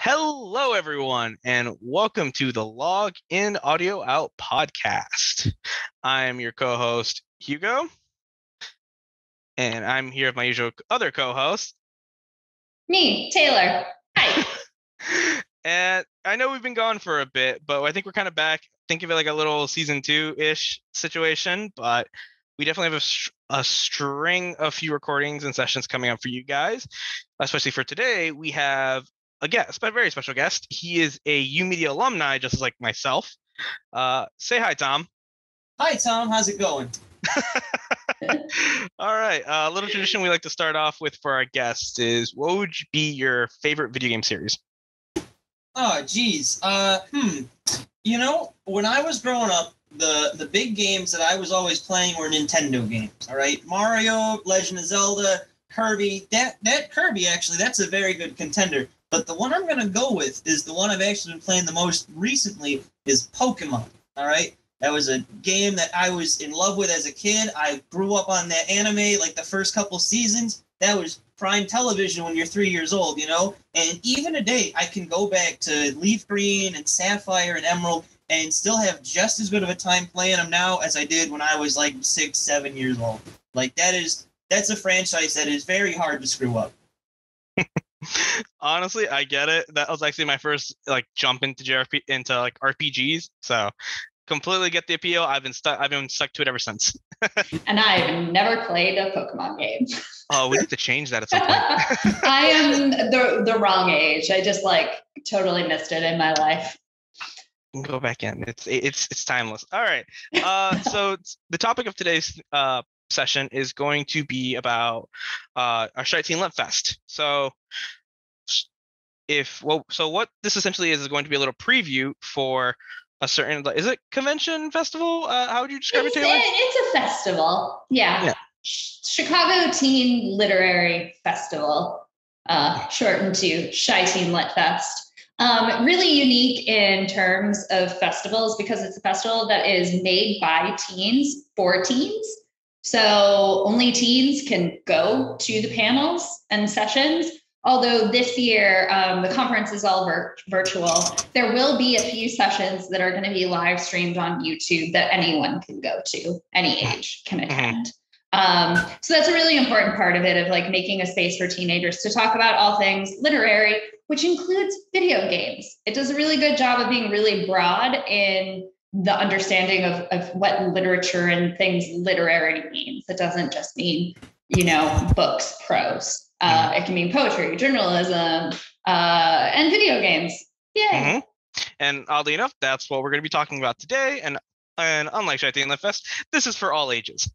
Hello, everyone, and welcome to the Log In Audio Out podcast. I am your co-host, Hugo, and I'm here with my usual other co-host, me, Taylor. Hi. And I know we've been gone for a bit, but I think we're kind of back. Think of it like a little season 2-ish situation, but we definitely have a string of few recordings and sessions coming up for you guys. Especially for today, we have a guest, a very special guest. He is a U-Media alumni, just like myself. Say hi, Tom. Hi, Tom. How's it going? All right. A little tradition we like to start off with for our guests is, what would be your favorite video game series? Oh, geez. You know, when I was growing up, the big games that I was always playing were Nintendo games. All right, Mario, Legend of Zelda, Kirby. That Kirby, actually, that's a very good contender. But the one I'm going to go with is the one I've actually been playing the most recently is Pokemon. All right? That was a game that I was in love with as a kid. I grew up on that anime, like the first couple seasons. That was prime television when you're 3 years old, you know? And even today, I can go back to Leaf Green and Sapphire and Emerald and still have just as good of a time playing them now as I did when I was like 6, 7 years old. Like, that's a franchise that is very hard to screw up. Honestly, I get it. That was actually my first jump into RPGs. So completely get the appeal. I've been stuck to it ever since. And I've never played a Pokemon game. Oh, we need to change that at some point. I am the wrong age. I just totally missed it in my life. Go back in. It's timeless. All right. So the topic of today's session is going to be about our ChiTeen Lit Fest. So what this essentially is going to be a little preview for a certain, is it convention festival? How would you describe it, Taylor? It's a festival. Yeah. Chicago Teen Literary Festival, shortened to ChiTeen Lit Fest. Really unique in terms of festivals because it's a festival that is made by teens for teens. So only teens can go to the panels and sessions. Although this year, the conference is all virtual, there will be a few sessions that are going to be live streamed on YouTube that anyone can go to, any age can attend. So that's a really important part of it, of making a space for teenagers to talk about all things literary, which includes video games. It does a really good job of being really broad in the understanding of what literature and things literary means. It doesn't just mean, books, prose. It can mean poetry, journalism, and video games. Yay. Mm-hmm. And oddly enough, that's what we're going to be talking about today. And unlike ChiTeen Lit Fest, this is for all ages.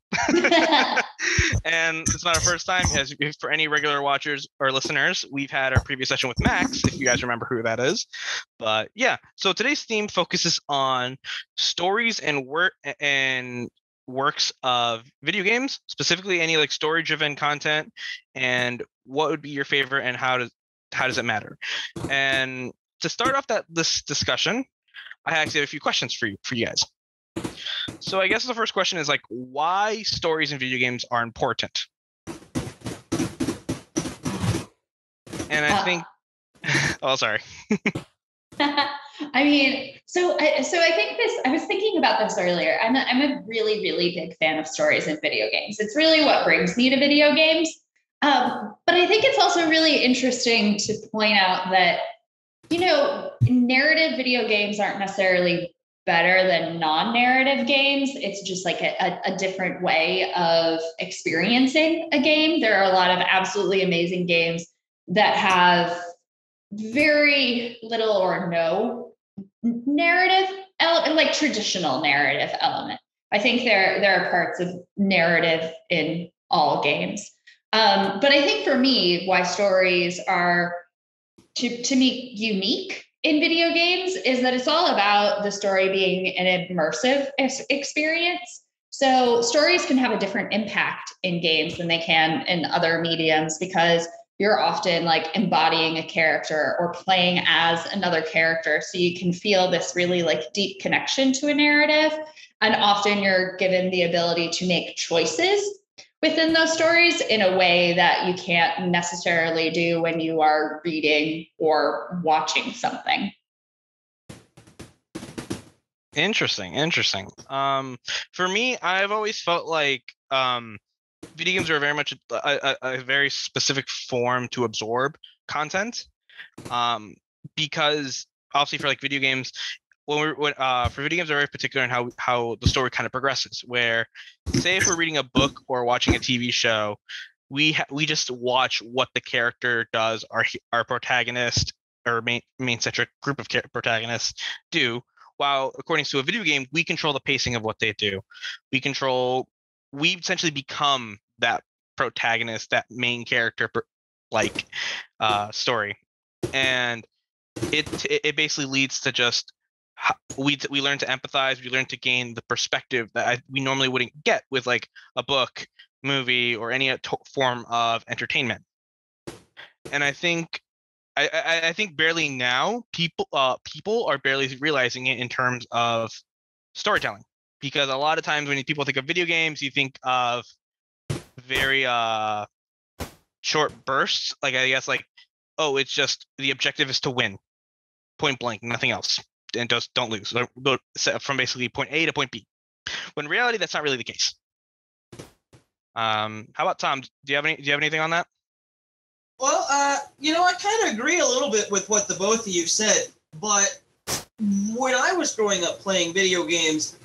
And it's not our first time. As for any regular watchers or listeners, we've had our previous session with Max, if you guys remember who that is. But yeah, so today's theme focuses on stories and works of video games, specifically any story-driven content, and what would be your favorite and how does it matter? And to start off this discussion, I actually have a few questions for you guys. So I guess the first question is why stories in video games are important. And I think oh, sorry. I mean, so I think I was thinking about this earlier. I'm a really, really big fan of stories in video games. It's really what brings me to video games. But I think it's also really interesting to point out that, narrative video games aren't necessarily better than non-narrative games. It's just a different way of experiencing a game. There are a lot of absolutely amazing games that have very little or no narrative element, traditional narrative element. I think there are parts of narrative in all games. But I think for me, why stories are to me unique in video games is that it's all about the story being an immersive experience. So stories can have a different impact in games than they can in other mediums because you're often embodying a character or playing as another character. So you can feel this really deep connection to a narrative. And often you're given the ability to make choices within those stories in a way that you can't necessarily do when you are reading or watching something. Interesting. For me, I've always felt like video games are very much a very specific form to absorb content. Because obviously for like video games, for video games are very particular in how the story kind of progresses. Where, say, if we're reading a book or watching a TV show, we just watch what the character does, our protagonist or main centric group of protagonists do. While according to a video game, we control the pacing of what they do. We essentially become that protagonist, that main character, story, and it basically leads to just we learn to empathize. We learn to gain the perspective that we normally wouldn't get with like a book, movie, or any form of entertainment. And I think barely now people are barely realizing it in terms of storytelling, because a lot of times when people think of video games, you think of very short bursts. Like, I guess, like, oh, it's just the objective is to win, point blank, nothing else, and just don't lose. Go from basically point A to point B. When in reality, that's not really the case. How about Tom? Do you have anything on that? Well, I kind of agree a little bit with what the both of you said, but when I was growing up playing video games,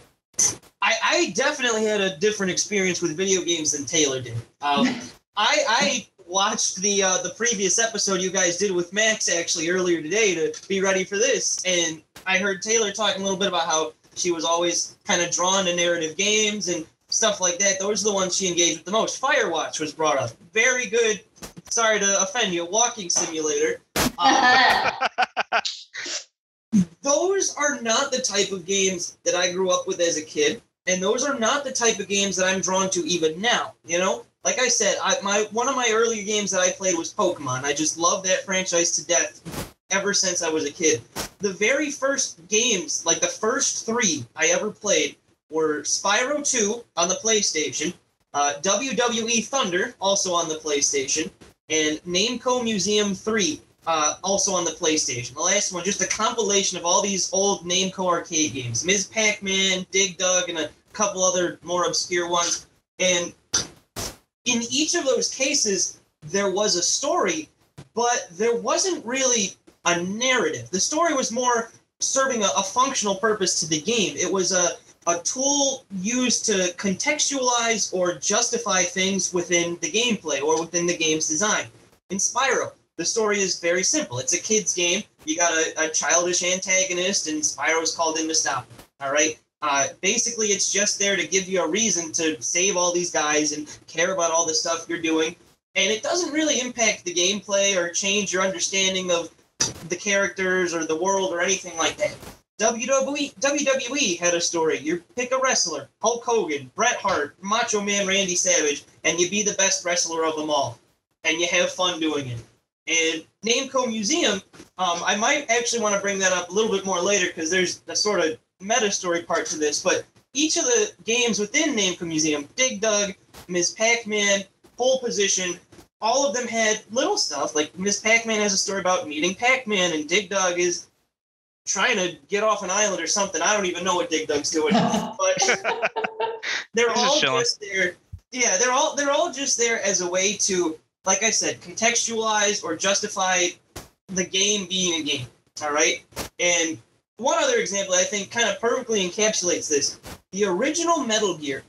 I definitely had a different experience with video games than Taylor did. I watched the previous episode you guys did with Max actually earlier today to be ready for this, and I heard Taylor talking a little bit about how she was always kind of drawn to narrative games and stuff like that. Those are the ones she engaged with the most. Firewatch was brought up. Very good. Sorry to offend you. Walking simulator. Those are not the type of games that I grew up with as a kid, and those are not the type of games that I'm drawn to even now. You know, like I said, one of my earlier games that I played was Pokemon. I just love that franchise to death ever since I was a kid. The very first games, like the first 3 I ever played, were Spyro 2 on the PlayStation, WWE Thunder, also on the PlayStation, and Namco Museum 3, also on the PlayStation. The last one, just a compilation of all these old Namco arcade games. Ms. Pac-Man, Dig Dug, and a couple other more obscure ones. And in each of those cases, there was a story, but there wasn't really a narrative. The story was more serving a functional purpose to the game. It was a tool used to contextualize or justify things within the gameplay or within the game's design. In Spyro, the story is very simple. It's a kid's game. You got a childish antagonist, and Spyro's called in to stop him. All right? Basically, it's just there to give you a reason to save all these guys and care about all the stuff you're doing. And it doesn't really impact the gameplay or change your understanding of the characters or the world or anything like that. WWE had a story. You pick a wrestler, Hulk Hogan, Bret Hart, Macho Man Randy Savage, and you be the best wrestler of them all. And you have fun doing it. And Namco Museum, I might actually want to bring that up a little bit more later because there's a sort of meta story part to this, but each of the games within Namco Museum, Dig Dug, Ms. Pac-Man, Pole Position, all of them had little stuff. Like Ms. Pac-Man has a story about meeting Pac-Man, and Dig Dug is trying to get off an island or something. I don't even know what Dig Dug's doing, but they're all just there. Yeah, they're all just there as a way to, like I said, contextualize or justify the game being a game. All right, and one other example I think kind of perfectly encapsulates this: the original Metal Gear.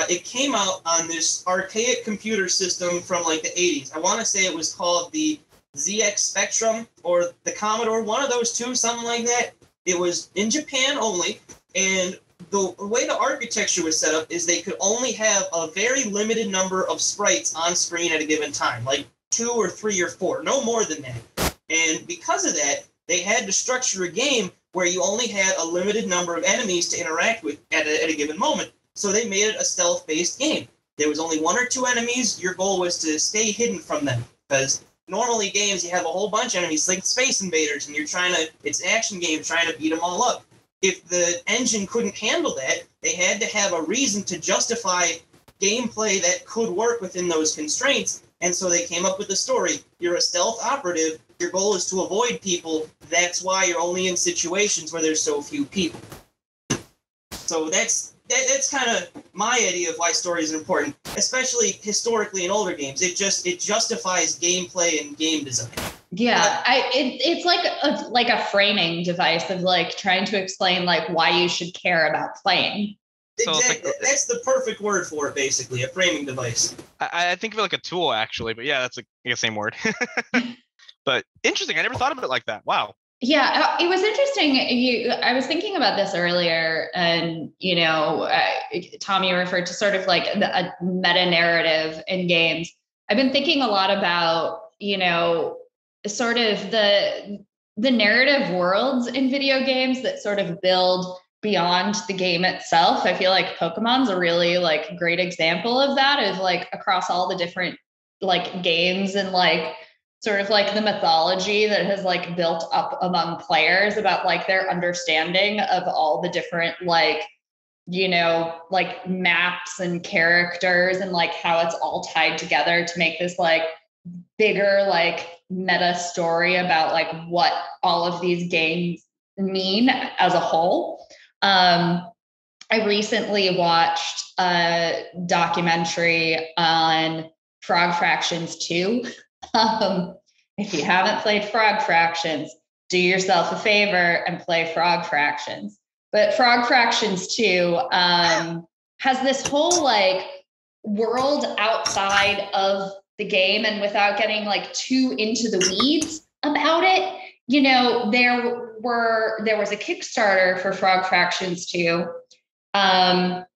It came out on this archaic computer system from like the 80s. I want to say it was called the ZX Spectrum or the Commodore, one of those two, something like that. It was in Japan only, and the way the architecture was set up is they could only have a very limited number of sprites on screen at a given time, like 2 or 3 or 4, no more than that. And because of that, they had to structure a game where you only had a limited number of enemies to interact with at a given moment. So they made it a stealth-based game. There was only 1 or 2 enemies. Your goal was to stay hidden from them, because normally games, you have a whole bunch of enemies, like Space Invaders, and it's an action game trying to beat them all up. If the engine couldn't handle that, they had to have a reason to justify gameplay that could work within those constraints. And so they came up with the story. You're a stealth operative. Your goal is to avoid people. That's why you're only in situations where there's so few people. So that's kind of my idea of why stories are important, especially historically in older games. It justifies gameplay and game design. Yeah, it's like a framing device of like trying to explain like why you should care about playing. So Exactly. That's the perfect word for it, basically, a framing device. I think of it like a tool, actually, but yeah, that's like the same word. But interesting. I never thought of it like that. Wow. Yeah, it was interesting. I was thinking about this earlier, and Tom, you referred to sort of like a meta narrative in games. I've been thinking a lot about sort of the narrative worlds in video games that sort of build beyond the game itself. I feel like Pokemon's a really like great example of that, of like across all the different like games and like sort of like the mythology that has like built up among players about like their understanding of all the different like like maps and characters and like how it's all tied together to make this like bigger like meta story about like what all of these games mean as a whole. I recently watched a documentary on Frog Fractions 2. If you haven't played Frog Fractions, do yourself a favor and play Frog Fractions. But Frog Fractions 2 has this whole like world outside of the game, and without getting like too into the weeds about it, there was a Kickstarter for Frog Fractions 2,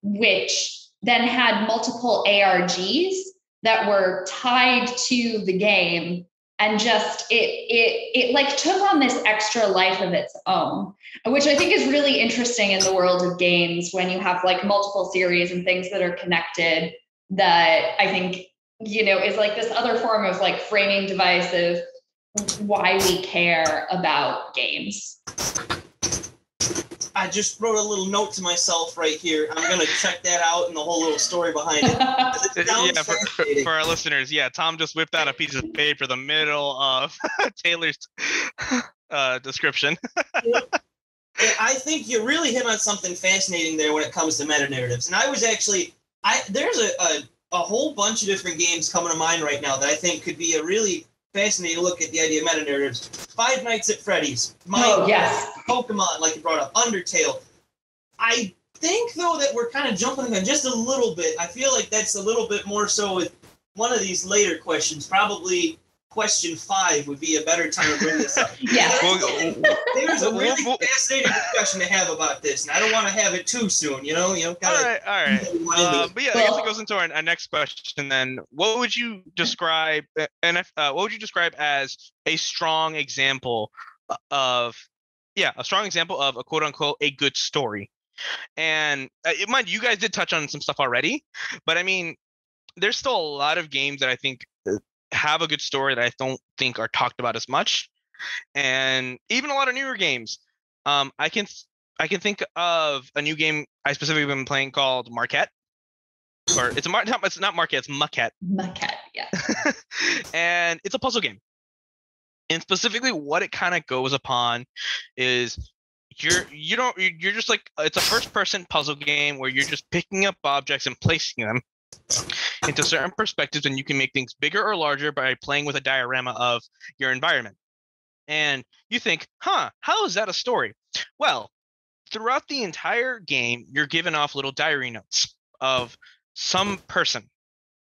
which then had multiple ARGs that were tied to the game, and just it like took on this extra life of its own, which I think is really interesting in the world of games when you have like multiple series and things that are connected, that I think is like this other form of like framing device of why we care about games. I just wrote a little note to myself right here. I'm going to check that out and the whole little story behind it. Yeah, for our listeners, yeah, Tom just whipped out a piece of paper in the middle of Taylor's description. I think you really hit on something fascinating there when it comes to meta narratives. And I was actually, there's a whole bunch of different games coming to mind right now that I think could be a really fascinating look at the idea of meta narratives. Five Nights at Freddy's, yes. Pokemon, like you brought up, Undertale. I think, though, that we're kind of jumping on just a little bit. I feel like that's a little bit more so with one of these later questions. Probably question 5 would be a better time to bring this up. Yeah. There's a really fascinating discussion to have about this, and I don't want to have it too soon, All right. But yeah, I guess it goes into our next question then. What would you describe as a strong example of a quote unquote a good story? And mind you guys did touch on some stuff already, but I mean, there's still a lot of games that I think have a good story that I don't think are talked about as much, and even a lot of newer games. I can think of a new game I specifically been playing called Marquette, or it's not Marquette, it's Muquette. Muquette, yeah. And it's a puzzle game, and specifically what it kind of goes upon is you're just like, it's a first person puzzle game where you're just picking up objects and placing them into certain perspectives, and you can make things bigger or larger by playing with a diorama of your environment. And you think, how is that a story? Well, throughout the entire game, you're given off little diary notes of some person.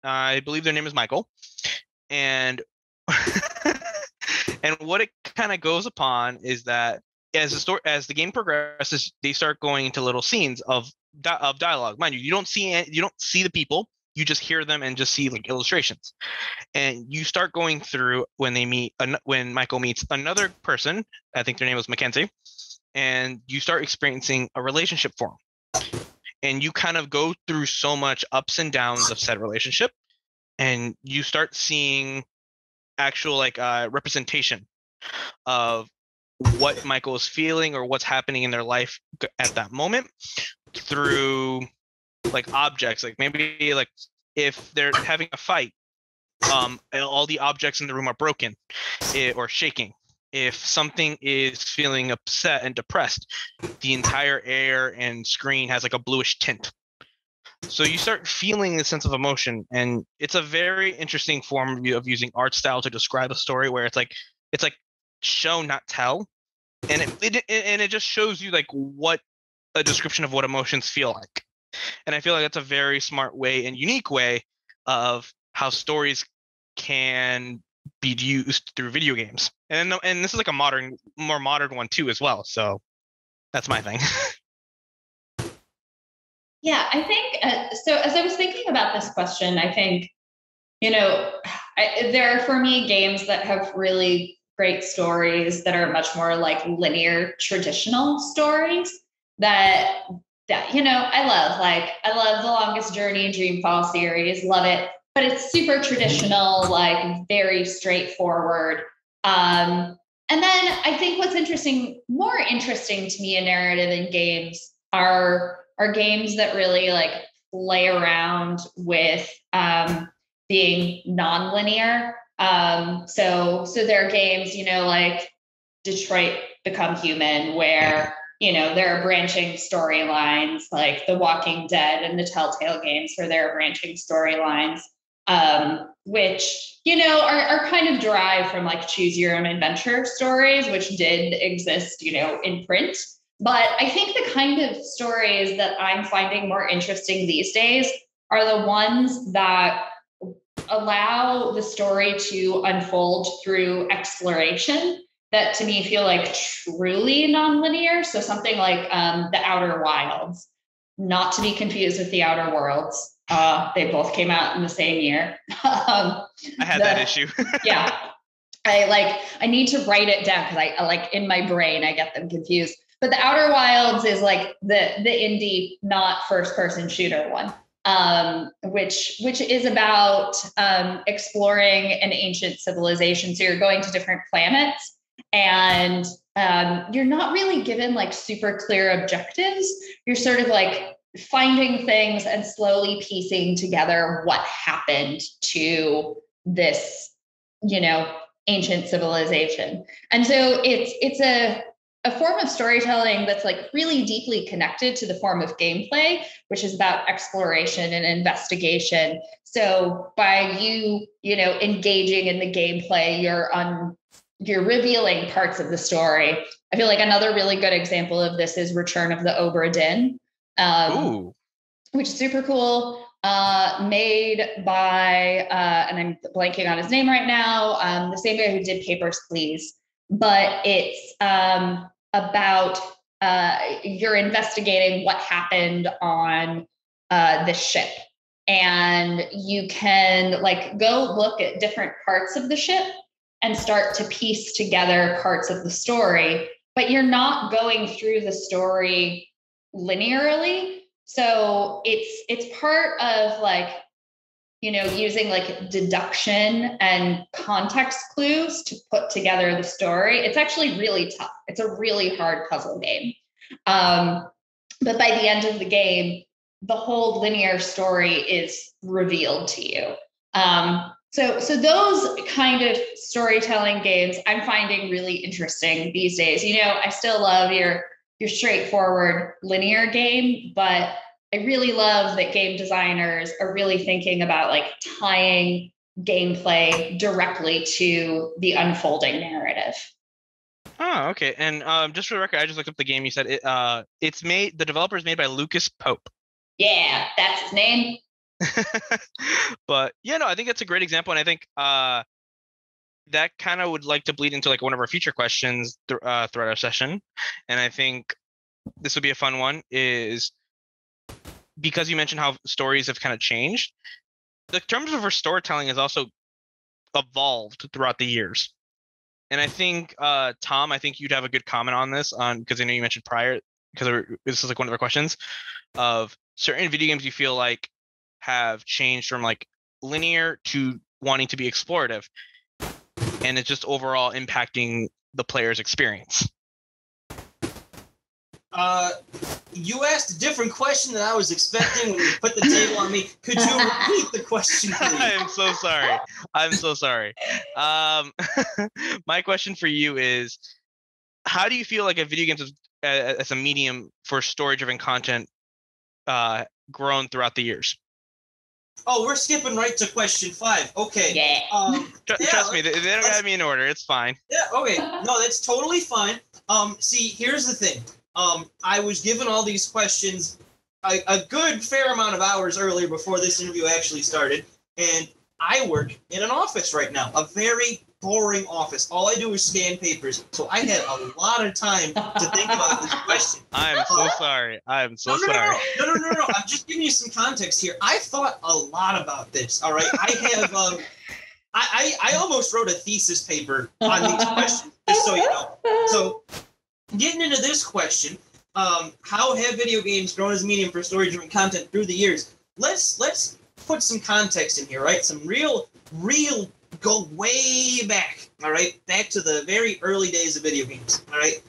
I believe their name is Michael. And and what it kind of goes upon is that as the game progresses, they start going into little scenes of dialogue. Mind you, you don't see the people, you just hear them and just see like illustrations. And you start going through when Michael meets another person, I think their name was Mackenzie, and you start experiencing a relationship for them. And you kind of go through so much ups and downs of said relationship, and you start seeing actual like representation of what Michael is feeling or what's happening in their life at that moment through like objects, like maybe like if they're having a fight, all the objects in the room are broken or shaking. If something is feeling upset and depressed, the entire air and screen has like a bluish tint. So you start feeling the sense of emotion, and it's a very interesting form of using art style to describe a story where it's like show not tell, and it just shows you like what a description of what emotions feel like. And I feel like that's a very smart way and unique way of how stories can be used through video games. And this is like a more modern one too as well. So that's my thing. Yeah, I think so. As I was thinking about this question, I think, there are for me games that have really great stories that are much more like linear, traditional stories that I love. Like I love The Longest Journey, Dreamfall series, love it. But it's super traditional, like very straightforward. And then I think what's more interesting to me in narrative in games are games that really like play around with being non-linear. So there are games, like Detroit Become Human, where there are branching storylines, like The Walking Dead and the Telltale games, where there are branching storylines, which are kind of derived from like choose your own adventure stories, which did exist, in print. But I think the kind of stories that I'm finding more interesting these days are the ones that allow the story to unfold through exploration that to me feel like truly nonlinear. So something like The Outer Wilds, not to be confused with The Outer Worlds. They both came out in the same year. I had that issue. Yeah. I need to write it down because I like in my brain, I get them confused. But The Outer Wilds is like the indie, not first person shooter one, which is about exploring an ancient civilization. So you're going to different planets, and you're not really given like super clear objectives. You're sort of like finding things and slowly piecing together what happened to this, ancient civilization. And so it's a form of storytelling that's like really deeply connected to the form of gameplay, which is about exploration and investigation. So by you engaging in the gameplay, you're revealing parts of the story. I feel like another really good example of this is Return of the Obra Dinn, which is super cool. Made by, and I'm blanking on his name right now, the same guy who did Papers, Please. But it's about you're investigating what happened on the ship. And you can like go look at different parts of the ship and start to piece together parts of the story, but you're not going through the story linearly. So it's part of like, using like deduction and context clues to put together the story. It's actually really tough. It's a really hard puzzle game. But by the end of the game, the whole linear story is revealed to you. So those kind of storytelling games I'm finding really interesting these days. I still love your straightforward linear game, but I really love that game designers are really thinking about like tying gameplay directly to the unfolding narrative. Oh, okay. And just for the record, I just looked up the game. You said the developer is made by Lucas Pope. Yeah, that's his name. But I think that's a great example, and I think that kind of would like to bleed into like one of our future questions throughout our session. And I think this would be a fun one, is because you mentioned how stories have kind of changed. The terms of storytelling has also evolved throughout the years. And I think, Tom, I think you'd have a good comment on this, because I know you mentioned prior, because this is like one of the questions of certain video games you feel like have changed from like linear to wanting to be explorative, and it's just overall impacting the player's experience. you asked a different question than I was expecting when you put the table on me. Could you repeat the question, please? I'm so sorry. My question for you is, how do you feel like a video game as a medium for story-driven content grown throughout the years? Oh, we're skipping right to question 5. Okay. Yeah. Trust me, they don't have me in order. It's fine. Yeah, okay. No, that's totally fine. See, here's the thing. I was given all these questions a good fair amount of hours earlier before this interview actually started, and I work in an office right now, a very boring office. All I do is scan papers, so I had a lot of time to think about this question. I'm so sorry. I'm so sorry. No. I'm just giving you some context here. I thought a lot about this. All right, I have. I almost wrote a thesis paper on these questions, just so you know. So, getting into this question, how have video games grown as a medium for story-driven content through the years? Let's put some context in here, right? Some real go way back, all right? Back to the very early days of video games, all right?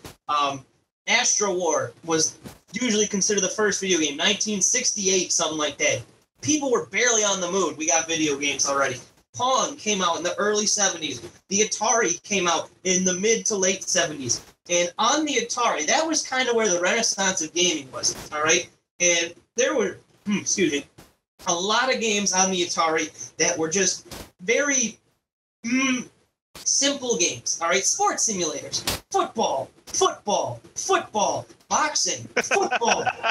Astro War was usually considered the first video game, 1968, something like that. People were barely on the moon. We got video games already. Pong came out in the early 70s. The Atari came out in the mid to late 70s. And on the Atari, that was kind of where the renaissance of gaming was, all right? And there were, a lot of games on the Atari that were just very simple games, all right? Sports simulators, football, boxing,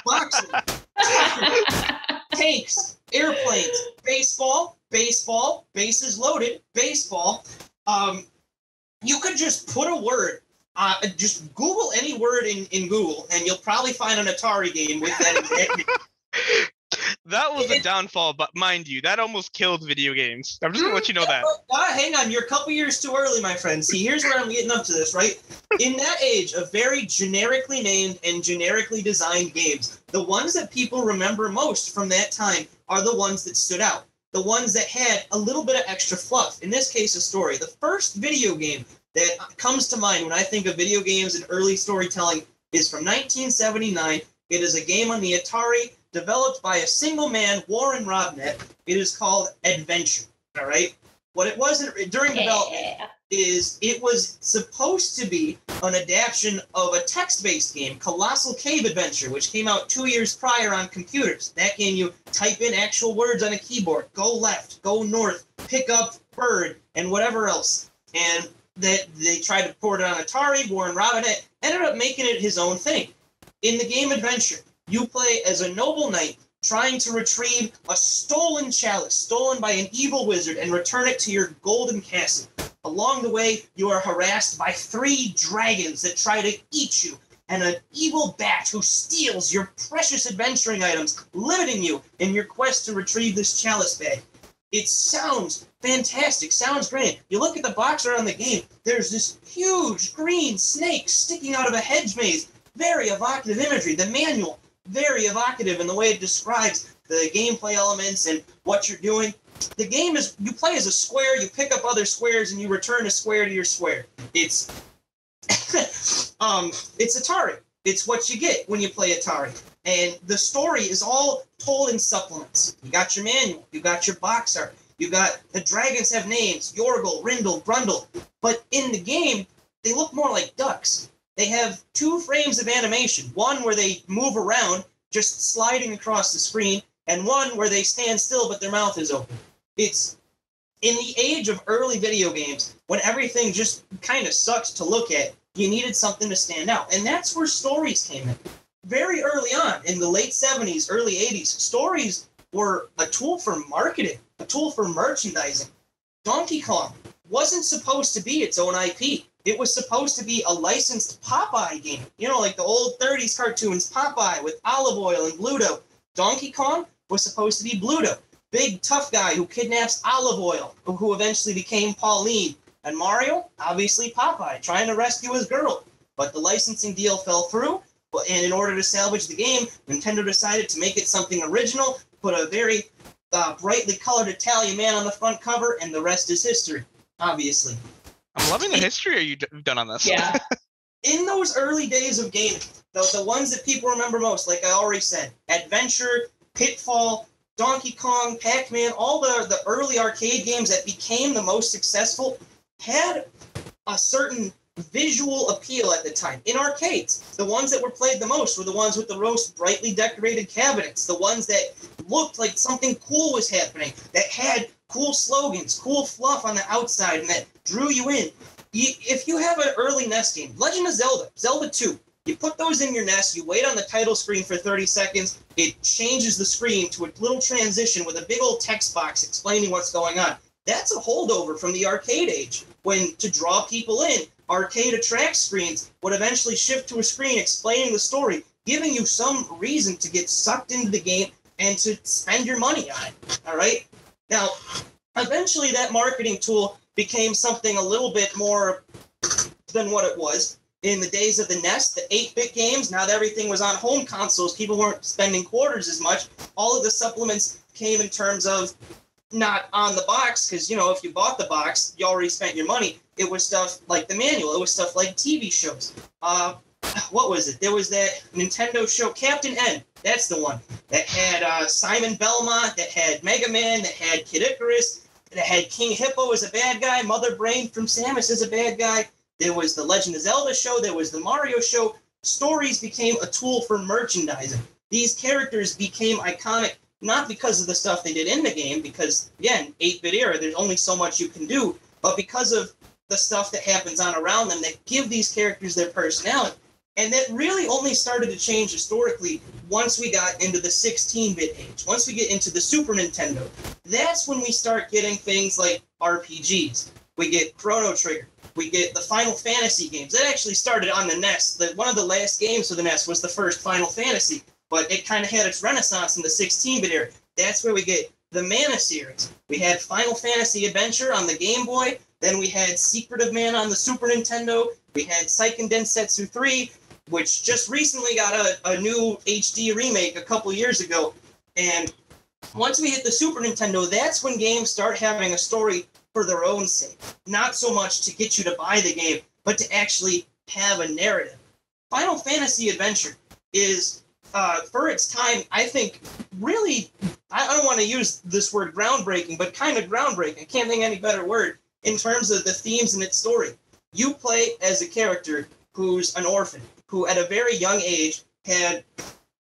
boxing, tanks, airplanes, baseball, bases loaded, baseball. You could just put a word, just Google any word in Google, and you'll probably find an Atari game with that exact name. That was the downfall, but mind you, that almost killed video games. I'm just going to let you know that. Hang on, you're a couple years too early, my friend. See, here's where I'm getting up to this, right? In that age of very generically named and generically designed games, the ones that people remember most from that time are the ones that stood out. The ones that had a little bit of extra fluff. In this case, a story. The first video game that comes to mind when I think of video games and early storytelling is from 1979. It is a game on the Atari developed by a single man, Warren Robnett. It is called Adventure, all right? What it was during development is it was supposed to be an adaptation of a text-based game, Colossal Cave Adventure, which came out 2 years prior on computers. That game, you type in actual words on a keyboard, go left, go north, pick up bird, and whatever else. And that they tried to port it on Atari. Warren Robinett ended up making it his own thing. In the game Adventure, you play as a noble knight trying to retrieve a stolen chalice, stolen by an evil wizard, and return it to your golden castle. Along the way, you are harassed by 3 dragons that try to eat you, and an evil bat who steals your precious adventuring items, limiting you in your quest to retrieve this chalice bag. It sounds fantastic, sounds great. You look at the box art on the game, there's this huge green snake sticking out of a hedge maze. Very evocative imagery. The manual, very evocative in the way it describes the gameplay elements and what you're doing. The game is, you play as a square, you pick up other squares, and you return a square to your square. It's Atari. It's what you get when you play Atari. And the story is all told in supplements. You got your manual, you got your box art, you got the dragons have names, Yorgel, Rindle, Grundle. But in the game, they look more like ducks. They have 2 frames of animation, one where they move around, just sliding across the screen, and one where they stand still but their mouth is open. It's in the age of early video games, when everything just kind of sucks to look at, you needed something to stand out. And that's where stories came in. Very early on, in the late 70s, early 80s, stories were a tool for marketing, a tool for merchandising. Donkey Kong wasn't supposed to be its own IP. It was supposed to be a licensed Popeye game. You know, like the old 30s cartoons, Popeye with Olive Oil and Bluto. Donkey Kong was supposed to be Bluto, big tough guy who kidnaps Olive Oil, who eventually became Pauline. And Mario, obviously Popeye, trying to rescue his girl. But the licensing deal fell through, and in order to salvage the game, Nintendo decided to make it something original, put a very brightly colored Italian man on the front cover, and the rest is history, obviously. I'm loving the history you've done on this. Yeah. In those early days of gaming, The ones that people remember most, like I already said, Adventure, Pitfall, Donkey Kong, Pac-Man, all the early arcade games that became the most successful had a certain visual appeal at the time. In arcades, the ones that were played the most were the ones with the most brightly decorated cabinets, the ones that looked like something cool was happening, that had cool slogans, cool fluff on the outside, and that drew you in. If you have an early NES game, Legend of Zelda, Zelda 2, you put those in your NES, you wait on the title screen for 30 seconds, it changes the screen to a little transition with a big old text box explaining what's going on. That's a holdover from the arcade age, when to draw people in, arcade attract screens would eventually shift to a screen explaining the story, giving you some reason to get sucked into the game and to spend your money on it. All right? Now, eventually that marketing tool became something a little bit more than what it was. In the days of the NES, the 8-bit games, now that everything was on home consoles, people weren't spending quarters as much. All of the supplements came in terms of not on the box, because, you know, if you bought the box, you already spent your money. It was stuff like the manual. It was stuff like TV shows. What was it? There was that Nintendo show, Captain N. That's the one. That had Simon Belmont, that had Mega Man, that had Kid Icarus, that had King Hippo as a bad guy, Mother Brain from Samus as a bad guy. There was the Legend of Zelda show. There was the Mario show. Stories became a tool for merchandising. These characters became iconic, not because of the stuff they did in the game, because, again, 8-bit era, there's only so much you can do, but because of the stuff that happens on around them that give these characters their personality. And that really only started to change historically once we got into the 16-bit age. Once we get into the Super Nintendo, that's when we start getting things like RPGs. We get Chrono Trigger. We get the Final Fantasy games. That actually started on the NES. One of the last games for the NES was the first Final Fantasy, but it kind of had its renaissance in the 16-bit era. That's where we get the Mana series. We had Final Fantasy Adventure on the Game Boy. Then we had Secret of Mana on the Super Nintendo. We had Seiken Densetsu 3, which just recently got a new HD remake a couple years ago. And once we hit the Super Nintendo, that's when games start having a story for their own sake. Not so much to get you to buy the game, but to actually have a narrative. Final Fantasy Adventure is, for its time, I think, really, I don't want to use this word groundbreaking, but kind of groundbreaking. I can't think of any better word in terms of the themes in its story. You play as a character who's an orphan, who at a very young age had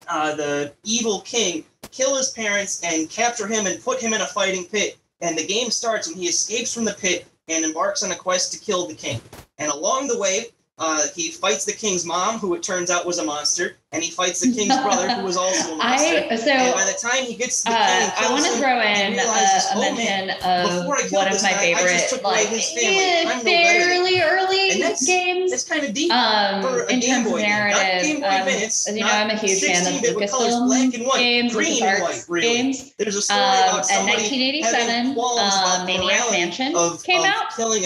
the evil king kill his parents and capture him and put him in a fighting pit. And the game starts and he escapes from the pit and embarks on a quest to kill the king. And along the way, he fights the king's mom, who it turns out was a monster, and he fights the king's brother, who was also a monster. And by the time he gets to the king, I want to throw in a mention of one of my favorite, like, fairly early games. It's kind of deep in terms of narrative. As you know, I'm a huge fan of Lucasfilm games, LucasArts games. There's a story about and 1987, Maniac Mansion came out, which was,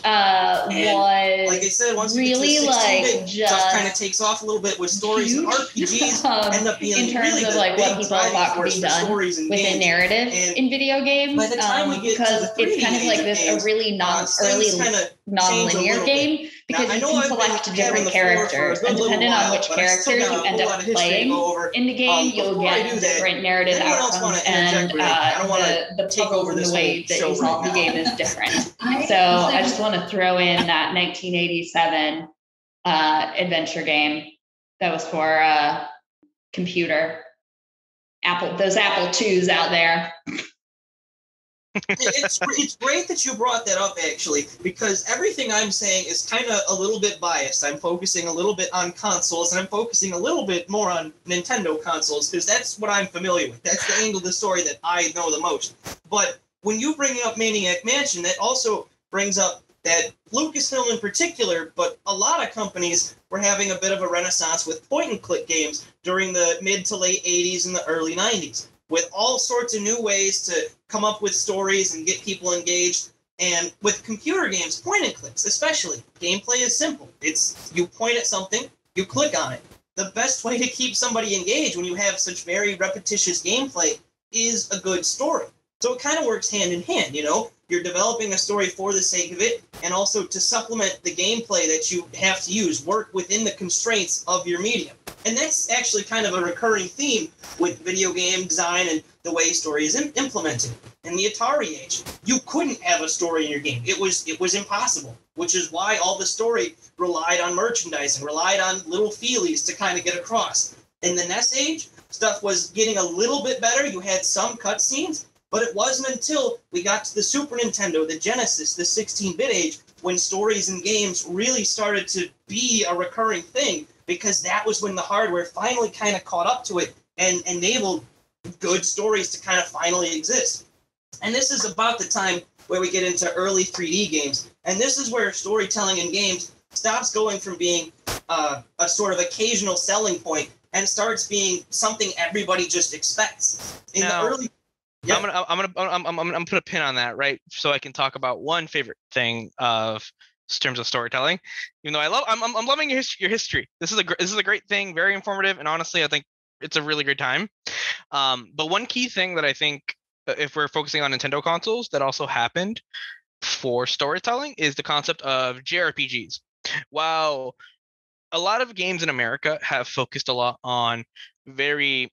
like I said, once really, like, just stuff kind of takes off a little bit with stories and RPGs end up being in terms really of like what people thought could be done with a narrative in video games. By the time we get because to the it's kind of like this a really non-linear game, because you can select different characters, and depending on which characters you end up playing in the game, you'll get different narrative outcomes, and the puzzles and the way that you solve the game is different. So I just want to throw in that 1987 adventure game that was for computer. Those Apple IIs out there. It's great that you brought that up, actually, because everything I'm saying is kind of a little bit biased. I'm focusing a little bit on consoles, and I'm focusing a little bit more on Nintendo consoles, because that's what I'm familiar with. That's the angle of the story that I know the most. But when you bring up Maniac Mansion, that also brings up that Lucasfilm in particular, but a lot of companies were having a bit of a renaissance with point-and-click games during the mid to late 80s and the early 90s, with all sorts of new ways to come up with stories and get people engaged. And with computer games, point-and-clicks especially, gameplay is simple. It's you point at something, you click on it. The best way to keep somebody engaged when you have such very repetitious gameplay is a good story. So it kind of works hand in hand, you know? You're developing a story for the sake of it, and also to supplement the gameplay that you have to use, work within the constraints of your medium. And that's actually kind of a recurring theme with video game design and the way story is implemented. In the Atari age, you couldn't have a story in your game. It was impossible, which is why all the story relied on merchandising, relied on little feelies to kind of get across. In the NES age, stuff was getting a little bit better. You had some cutscenes, but it wasn't until we got to the Super Nintendo, the Genesis, the 16-bit age, when stories in games really started to be a recurring thing, because that was when the hardware finally kind of caught up to it and enabled good stories to kind of finally exist. And this is about the time where we get into early 3D games. And this is where storytelling in games stops going from being a sort of occasional selling point and starts being something everybody just expects. In the early... Yep. I'm gonna put a pin on that, right? So I can talk about one favorite thing of terms of storytelling. Even though I'm loving your history. This is a great thing, very informative, and honestly, I think it's a really great time. But one key thing that I think, if we're focusing on Nintendo consoles, that also happened for storytelling is the concept of JRPGs. While a lot of games in America have focused a lot on very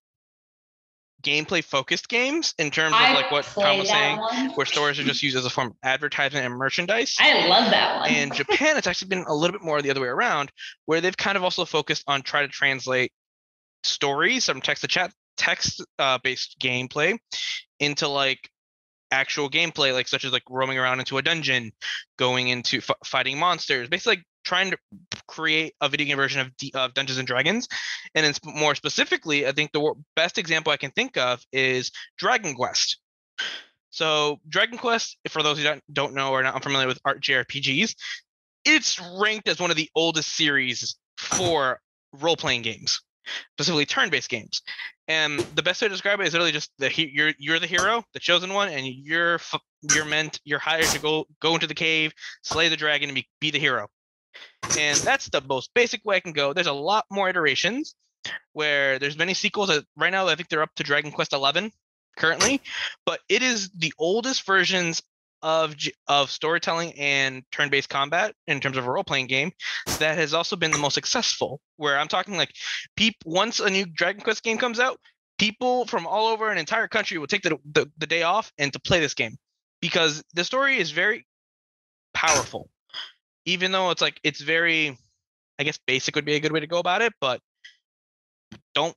gameplay focused games in terms of like what Tom was saying, where stories are just used as a form of advertisement and merchandise. I love that one. In Japan, it's actually been a little bit more the other way around, where they've kind of also focused on trying to translate stories from text based gameplay into like actual gameplay, like such as like roaming around into a dungeon, going into fighting monsters, basically like trying to create a video game version of Dungeons and Dragons. And more specifically, I think the best example I can think of is Dragon Quest. So Dragon Quest, for those who don't know or not familiar with JRPGs, it's ranked as one of the oldest series for role-playing games, specifically turn-based games. And the best way to describe it is literally just you're the hero, the chosen one, and you're hired to go into the cave, slay the dragon, and be the hero. And that's the most basic way I can go. There's a lot more iterations where there's many sequels. Right now, I think they're up to Dragon Quest 11 currently, but it is the oldest versions of storytelling and turn-based combat in terms of a role-playing game that has also been the most successful. Where I'm talking like once a new Dragon Quest game comes out, people from all over an entire country will take the day off and to play this game because the story is very powerful. Even though it's very, I guess basic would be a good way to go about it, but don't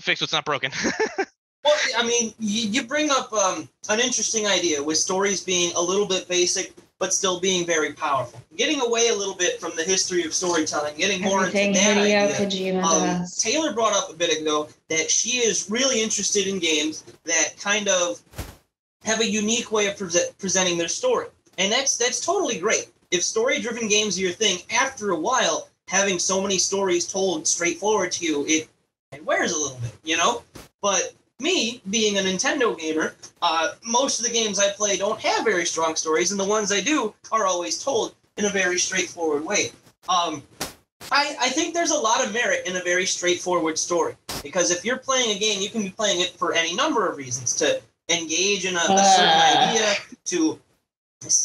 fix what's not broken. Well, I mean, you bring up an interesting idea with stories being a little bit basic, but still being very powerful. Getting away a little bit from the history of storytelling, getting more into that idea. Taylor brought up a bit ago that she is really interested in games that kind of have a unique way of presenting their story. And that's totally great. If story-driven games are your thing, after a while, having so many stories told straightforward to you, it wears a little bit, you know? But me, being a Nintendo gamer, most of the games I play don't have very strong stories, and the ones I do are always told in a very straightforward way. I think there's a lot of merit in a very straightforward story, because if you're playing a game, you can be playing it for any number of reasons, to engage in a certain idea, to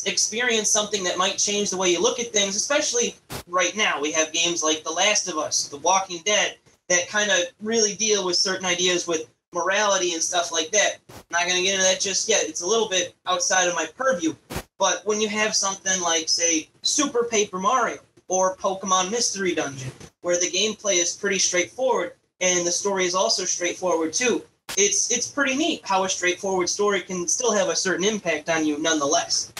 experience something that might change the way you look at things, especially right now. We have games like The Last of Us, The Walking Dead, that kind of really deal with certain ideas with morality and stuff like that. I'm not going to get into that just yet. It's a little bit outside of my purview. But when you have something like, say, Super Paper Mario or Pokemon Mystery Dungeon, where the gameplay is pretty straightforward and the story is also straightforward too, it's pretty neat how a straightforward story can still have a certain impact on you nonetheless.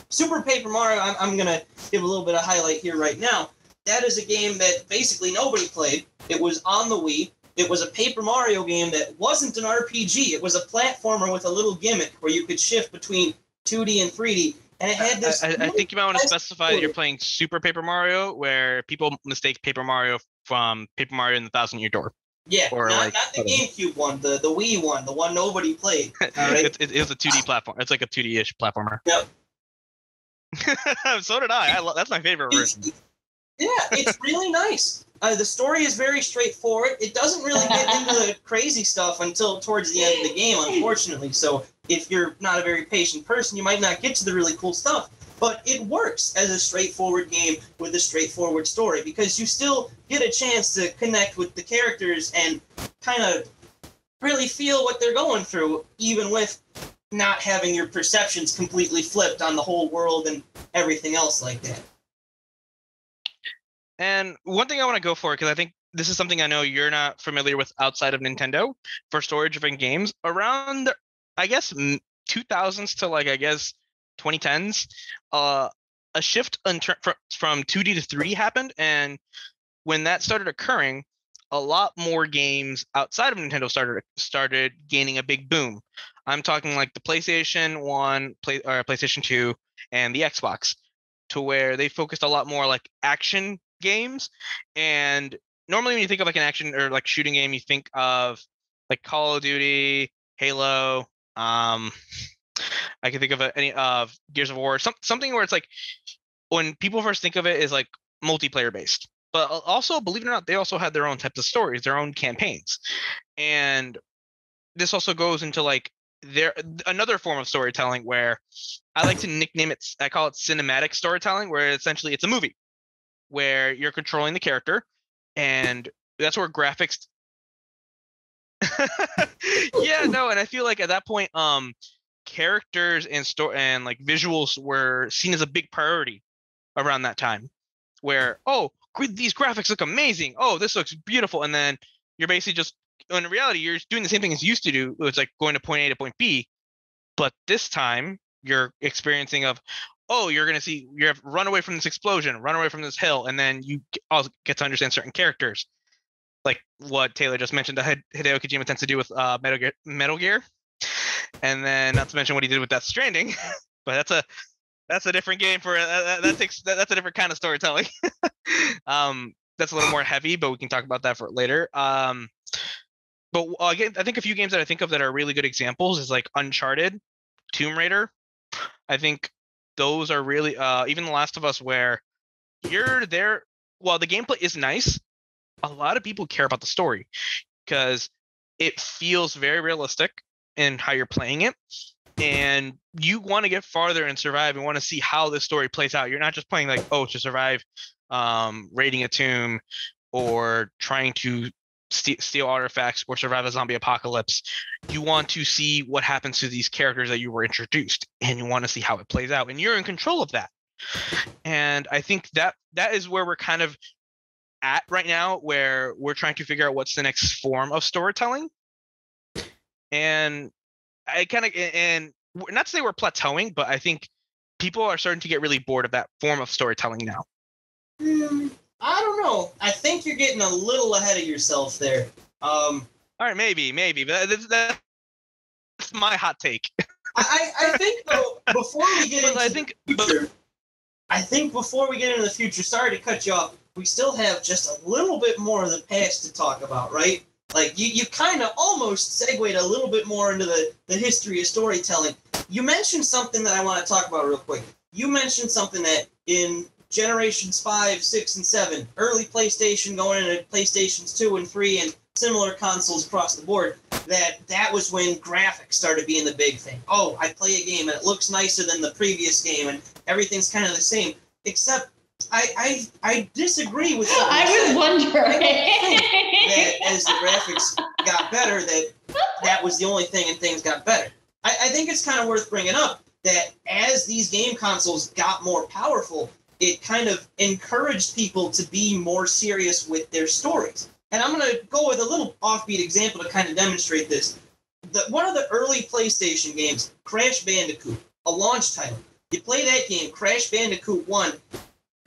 Super Paper Mario, I'm going to give a little bit of highlight here right now. That is a game that basically nobody played. It was on the Wii. It was a Paper Mario game that wasn't an RPG. It was a platformer with a little gimmick where you could shift between 2D and 3D. And it had this... I think you might want to specify that you're playing Super Paper Mario, where people mistake Paper Mario from Paper Mario and the Thousand Year Door. Yeah, not the GameCube one, the Wii one, the one nobody played. All right? It was a 2D platform. It's like a 2D-ish platformer. Yep. So did I. That's my favorite version. Yeah, it's really nice. The story is very straightforward. It doesn't really get into the crazy stuff until towards the end of the game, unfortunately. So if you're not a very patient person, you might not get to the really cool stuff. But it works as a straightforward game with a straightforward story because you still get a chance to connect with the characters and kind of really feel what they're going through, even with not having your perceptions completely flipped on the whole world and everything else like that. And one thing I want to go for, because I think this is something I know you're not familiar with outside of Nintendo for story-driven games, around, I guess, 2000s to, like, I guess, 2010s, a shift from 2D to 3D happened, and when that started occurring, a lot more games outside of Nintendo started gaining a big boom. I'm talking like the PlayStation 1, PlayStation 2, and the Xbox, to where they focused a lot more like action games. And normally when you think of like an action or like shooting game, you think of like Call of Duty, Halo. I can think of any of Gears of War, something where it's like when people first think of it is like multiplayer based. But also, believe it or not, they also had their own types of stories, their own campaigns. And this also goes into like another form of storytelling where I like to nickname it, I call it cinematic storytelling, where essentially it's a movie where you're controlling the character, and that's where graphics yeah, no, and I feel like at that point characters and story and like visuals were seen as a big priority around that time, where these graphics look amazing, this looks beautiful, and then you're basically just, in reality, you're doing the same thing as you used to do. It's like going to point A to point B, but this time you're experiencing of, you're going to see, you have run away from this explosion, run away from this hill, and then you also get to understand certain characters, like what Taylor just mentioned that Hideo Kojima tends to do with Metal Gear, and then not to mention what he did with Death Stranding, but that's a different game for that's a different kind of storytelling. That's a little more heavy, but we can talk about that for later. But again, I think a few games that I think of that are really good examples is like Uncharted, Tomb Raider. I think those are really even The Last of Us, where you're there. While the gameplay is nice, a lot of people care about the story because it feels very realistic in how you're playing it, and you want to get farther and survive and want to see how this story plays out. You're not just playing like, to survive, raiding a tomb or trying to steal artifacts or survive a zombie apocalypse. You want to see what happens to these characters that you were introduced, and you want to see how it plays out, and you're in control of that. And I think that is where we're kind of at right now, where we're trying to figure out what's the next form of storytelling. And I kind of, and not to say we're plateauing, but I think people are starting to get really bored of that form of storytelling now. I don't know. I think you're getting a little ahead of yourself there. All right, maybe. That's my hot take. I think though, before we get before we get into the future, sorry to cut you off, we still have just a little bit more of the past to talk about, right? Like, you kind of almost segued a little bit more into the history of storytelling. You mentioned something that I want to talk about real quick. You mentioned something that in generations 5, 6, and 7, early PlayStation going into PlayStations 2 and 3 and similar consoles across the board, that was when graphics started being the big thing. I play a game and it looks nicer than the previous game and everything's kind of the same, except I disagree with what I was wondering that as the graphics got better, that was the only thing and things got better. I think it's kind of worth bringing up that as these game consoles got more powerful, it kind of encouraged people to be more serious with their stories. And I'm going to go with a little offbeat example to kind of demonstrate this. One of the early PlayStation games, Crash Bandicoot, a launch title. You play that game, Crash Bandicoot 1,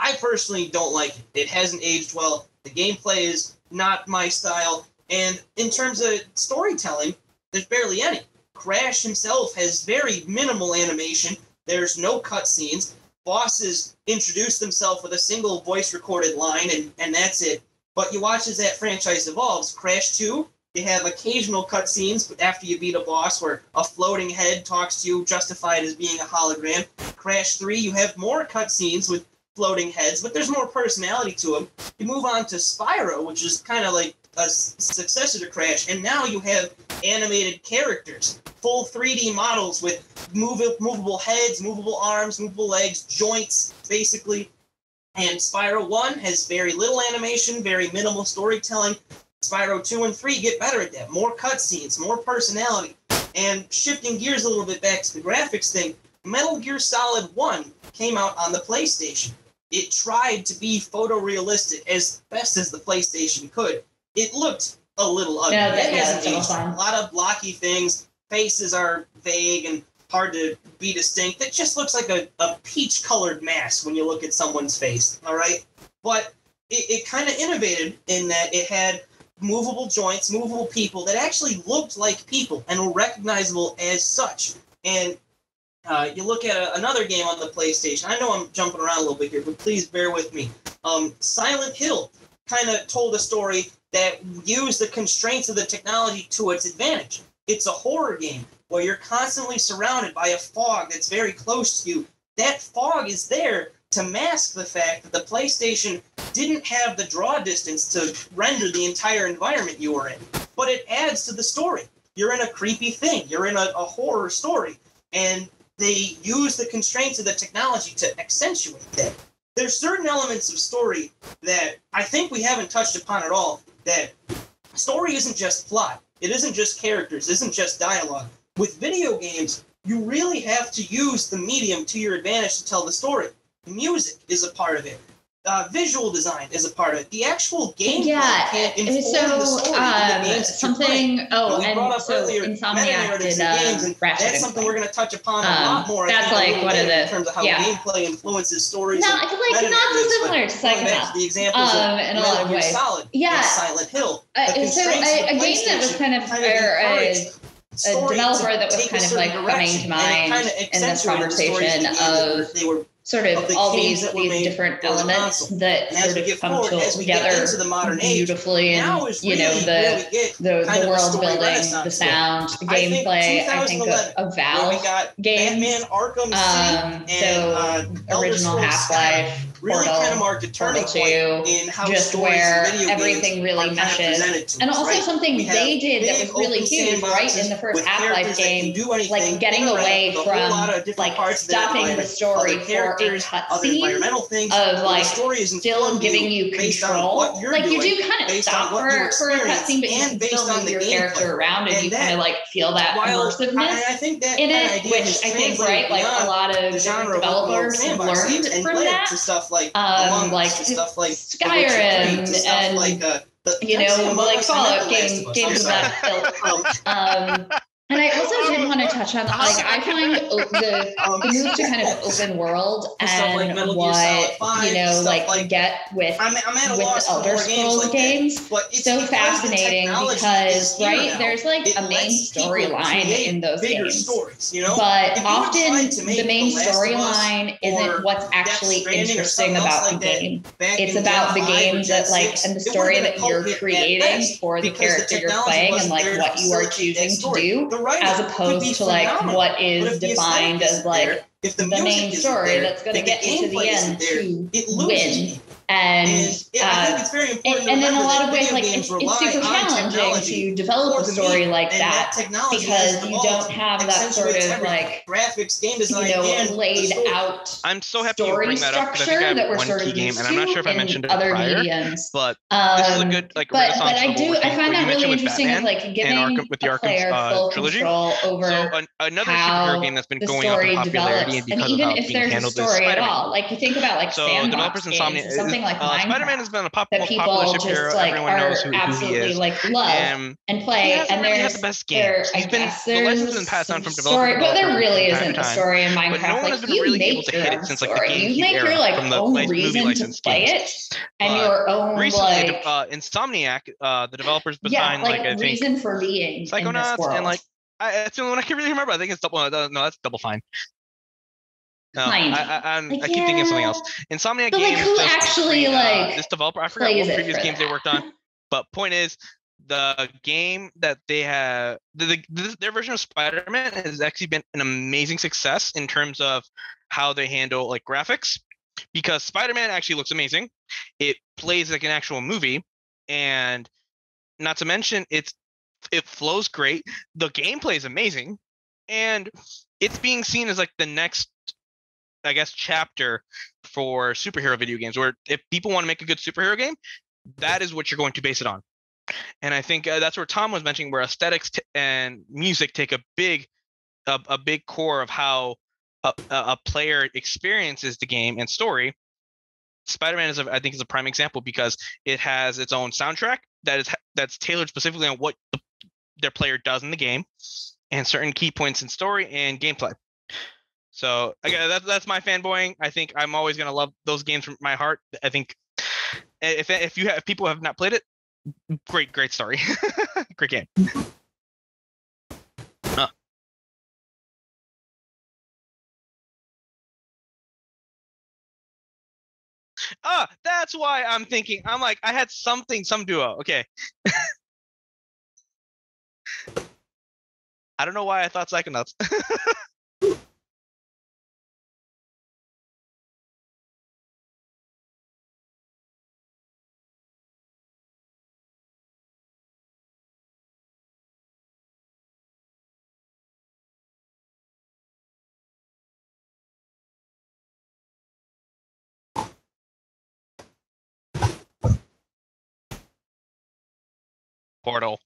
I personally don't like it. It hasn't aged well. The gameplay is not my style. And in terms of storytelling, there's barely any. Crash himself has very minimal animation. There's no cutscenes. Bosses introduce themselves with a single voice-recorded line, and that's it. But you watch as that franchise evolves. Crash 2, you have occasional cutscenes after you beat a boss where a floating head talks to you, justified as being a hologram. Crash 3, you have more cutscenes with floating heads, but there's more personality to them. You move on to Spyro, which is kind of like a successor to Crash, and now you have animated characters, full 3D models with movable heads, movable arms, movable legs, joints, basically. And Spyro 1 has very little animation, very minimal storytelling. Spyro 2 and 3 get better at that. More cutscenes, more personality. And shifting gears a little bit back to the graphics thing, Metal Gear Solid 1 came out on the PlayStation. It tried to be photorealistic as best as the PlayStation could. It looked a little ugly. It hasn't aged. A lot of blocky things. Faces are vague and hard to be distinct. It just looks like a peach-colored mask when you look at someone's face, all right? But it kind of innovated in that it had movable joints, movable people that actually looked like people and were recognizable as such. And you look at another game on the PlayStation. I know I'm jumping around a little bit here, but please bear with me. Silent Hill kind of told a story that used the constraints of the technology to its advantage. It's a horror game where you're constantly surrounded by a fog that's very close to you. That fog is there to mask the fact that the PlayStation didn't have the draw distance to render the entire environment you were in. But it adds to the story. You're in a creepy thing. You're in a horror story. And they use the constraints of the technology to accentuate that. There's certain elements of story that I think we haven't touched upon at all, that story isn't just plot. It isn't just characters. It isn't just dialogue. With video games, you really have to use the medium to your advantage to tell the story. Music is a part of it. Visual design is a part of it. The actual gameplay can't inform the story of the games something. Earlier, Insomniac did and that's something we're going to touch upon a lot more. That's like one of the in terms of how gameplay influences stories. No, it's like not dissimilar to Psychonauts. The examples of in a lot of ways. Solid, Silent Hill. So a game that was kind of a developer that was kind of like coming to mind in this conversation of they were sort of all these different elements that sort of come together beautifully, and the world building, the sound, the gameplay. I think of Valve games. So original Half-Life, really kind of marked a turning point in how just where everything really meshes, and also something they did that was really huge, right in the first Half-Life game, like getting away from like stopping the story for a cutscene of like still giving you control. Like you do kind of stop for a cutscene, but you can still move your character around, and you kind of like feel that immersiveness in it, which I think like a lot of developers have learned from that. Like Skyrim and like Fallout games that built. And I also did want to touch on, like, I find the move to kind of open world and what, get with the Elder Scrolls games so fascinating because, right, there's like a main storyline in those games. But often the main storyline isn't what's actually interesting about the game. It's about the game that, like, and the story that you're creating for the character you're playing and, like, what you are choosing to do. As opposed to like what is defined as like the main story that's going to get you to the end to win. And I think it's very important and in a lot of ways, like it's super challenging to develop a story like that because you don't have that sort of like graphics, game design, laid out. I'm so happy you bring that up because I think I have one key game, and I'm not sure if I mentioned it other prior, mediums. But this is a good like renaissance. But I find that really interesting, of like giving a player full control over another superhero game that's been going up in popularity because and even if there's a story at all, like you think about like sandbox games, something like Spider-Man has been a popular superhero. Like, everyone knows who he is. Like love and play, and really had the best games. The legends have been passed on from developer, but there really isn't a story in Minecraft. But no one has been really able to hit it since like the GameCube era, from the movie license games. And your own recently, Insomniac, the developers behind like I think reason for being Psychonauts, and like it's the only one I can really remember. I think it's Double. No, that's Double Fine. No, I keep thinking of something else. Insomniac Games actually this developer. I forgot what previous games they worked on. But point is, the game that they have, their version of Spider-Man has actually been an amazing success in terms of how they handle like graphics, because Spider-Man actually looks amazing. It plays like an actual movie, and not to mention it's it flows great. The gameplay is amazing, and it's being seen as like the next, I guess, chapter for superhero video games. Where if people want to make a good superhero game, that is what you're going to base it on. And I think that's where Tom was mentioning, where aesthetics and music take a big core of how a player experiences the game and story. Spider-Man I think is a prime example, because it has its own soundtrack that's tailored specifically on what their player does in the game, and certain key points in story and gameplay. So again, that's my fanboying. I think I'm always gonna love those games from my heart. I think if people have not played it, great story, great game. That's why I'm thinking. I'm like, I had some duo. Okay. I don't know why I thought Psychonauts. Portal.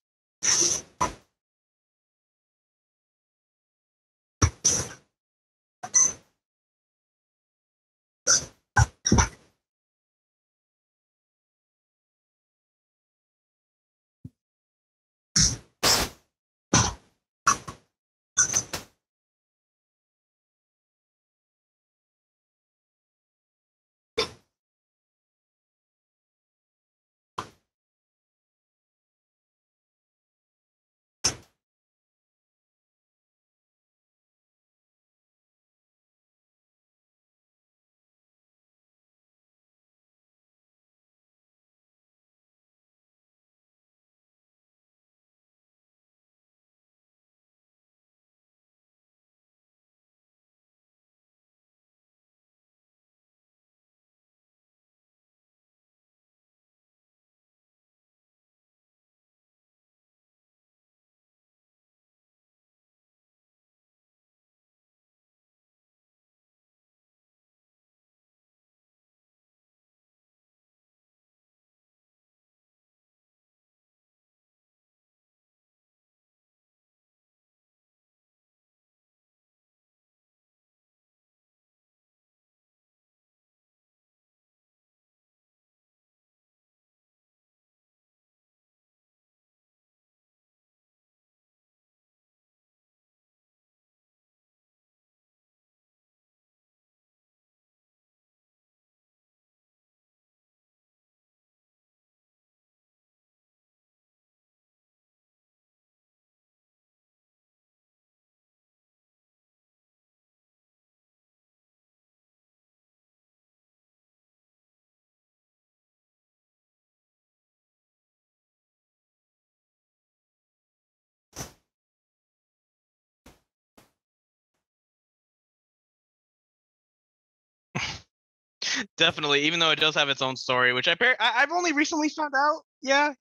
Definitely, even though it does have its own story, which I've only recently found out. Yeah.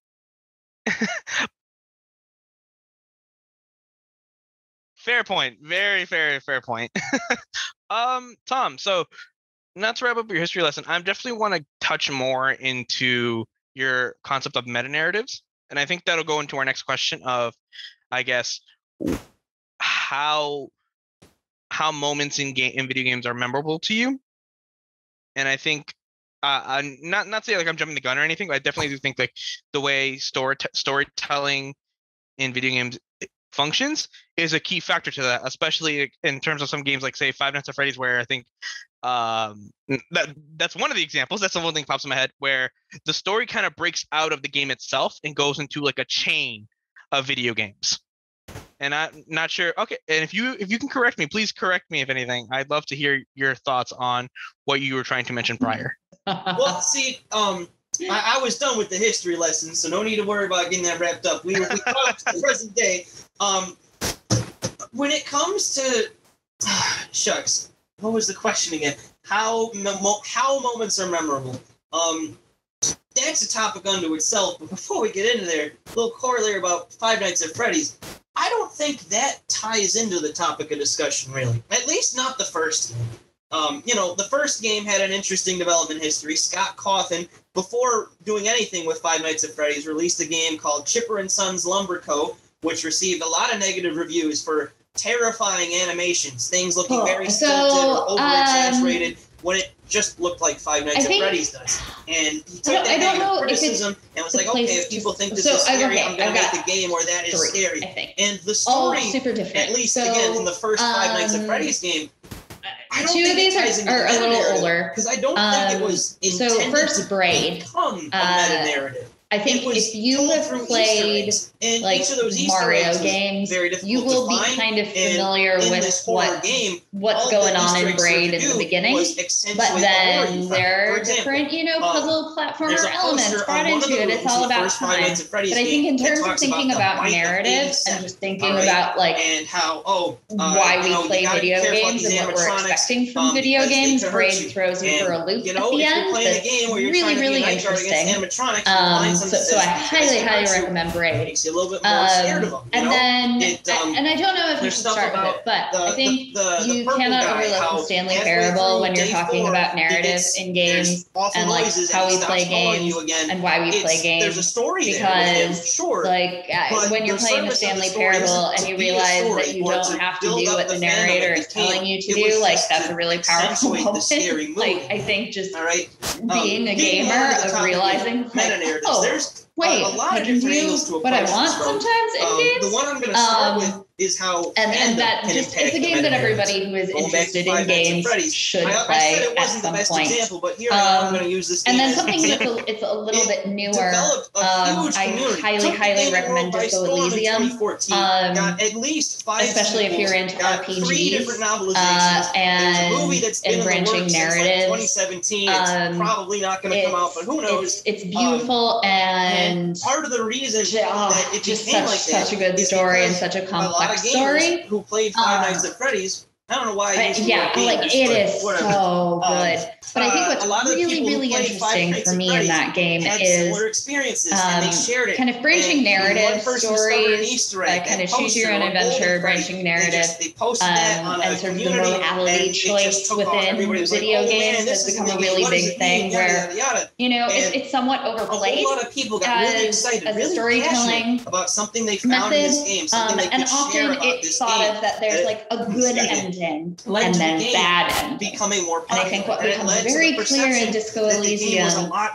Fair point. Very fair point. Tom, so not to wrap up your history lesson, I definitely want to touch more into your concept of meta narratives. And I think that'll go into our next question of, I guess, how moments in video games are memorable to you. And I think I'm not saying like I'm jumping the gun or anything, but I definitely do think like the way storytelling in video games functions is a key factor to that, especially in terms of some games like, say, Five Nights at Freddy's, where I think that's one of the examples. That's the one thing that pops in my head, where the story kind of breaks out of the game itself and goes into like a chain of video games. And I'm not sure. Okay, and if you can correct me, please correct me if anything. I'd love to hear your thoughts on what you were trying to mention prior. Well, see, I was done with the history lesson, so no need to worry about getting that wrapped up. We caught up to the present day. When it comes to shucks, what was the question again? How moments are memorable? that's a topic unto itself. But before we get into there, a little corollary about Five Nights at Freddy's. I don't think that ties into the topic of discussion, really. At least not the first game. The first game had an interesting development history. Scott Cawthon, before doing anything with Five Nights at Freddy's, released a game called Chipper and Sons Lumber Co., which received a lot of negative reviews for terrifying animations, things looking very stilted or over-exaggerated, when it just looked like Five Nights at Freddy's does. And he took that negative criticism and was like, okay, if people think this is scary, I'm going to make a game where that is scary. And the story, super different. At least, again, in the first Five Nights at Freddy's game, I don't two of think these are a little older. Because I don't think it was intended first Braid, to become a meta-narrative. I think if you have played like Mario games, you will be kind of familiar with what's going on in Braid in the beginning. But then there are different, puzzle platformer elements brought into it. It's all about time. But I think in terms of thinking about narrative and just thinking about and how why we play video games and what we're expecting from video games, Braid throws you for a loop at the end. That's really, really interesting. So I highly recommend Braid. Makes you a little bit more scared of them. And I don't know if you should start with it, but I think you cannot overlook the Stanley Parable when you're talking about narrative in games and like how we play games and why we play games. There's a story because when you're playing the Stanley Parable and you realize that you don't have to do what the narrator is telling you to do, like that's a really powerful moment. Like I think just being a gamer of realizing wait, I can do what I want sometimes in games. The one I'm going to start with is how and that just it's a game that everybody who is interested in games should play at some point. Example, but here I'm going to use this. And then something that's it's a little bit newer. I highly recommend Disco Elysium. Got at least 5 especially if you're into RPGs. 3 different novelizations. And a movie that's been branching narratives. 2017. It's probably not going to come out, but who knows? It's beautiful and part of the reason that it just became like that such a good story and such a complex story. Who played Five Nights at Freddy's? I don't know why. It is so good. But I think what's really interesting for me in that game is experiences and they shared it. Kind of branching narrative stories, kind of choose your own adventure, branching narrative, and sort of the morality choice within video games has become a really big thing where, it's somewhat overplayed a lot of people got really excited, as a storytelling about something they found in this game, something they and could share often about it's thought of that there's like a good ending and then bad ending. Becoming more popular. And I think what becomes very clear in Disco Elysium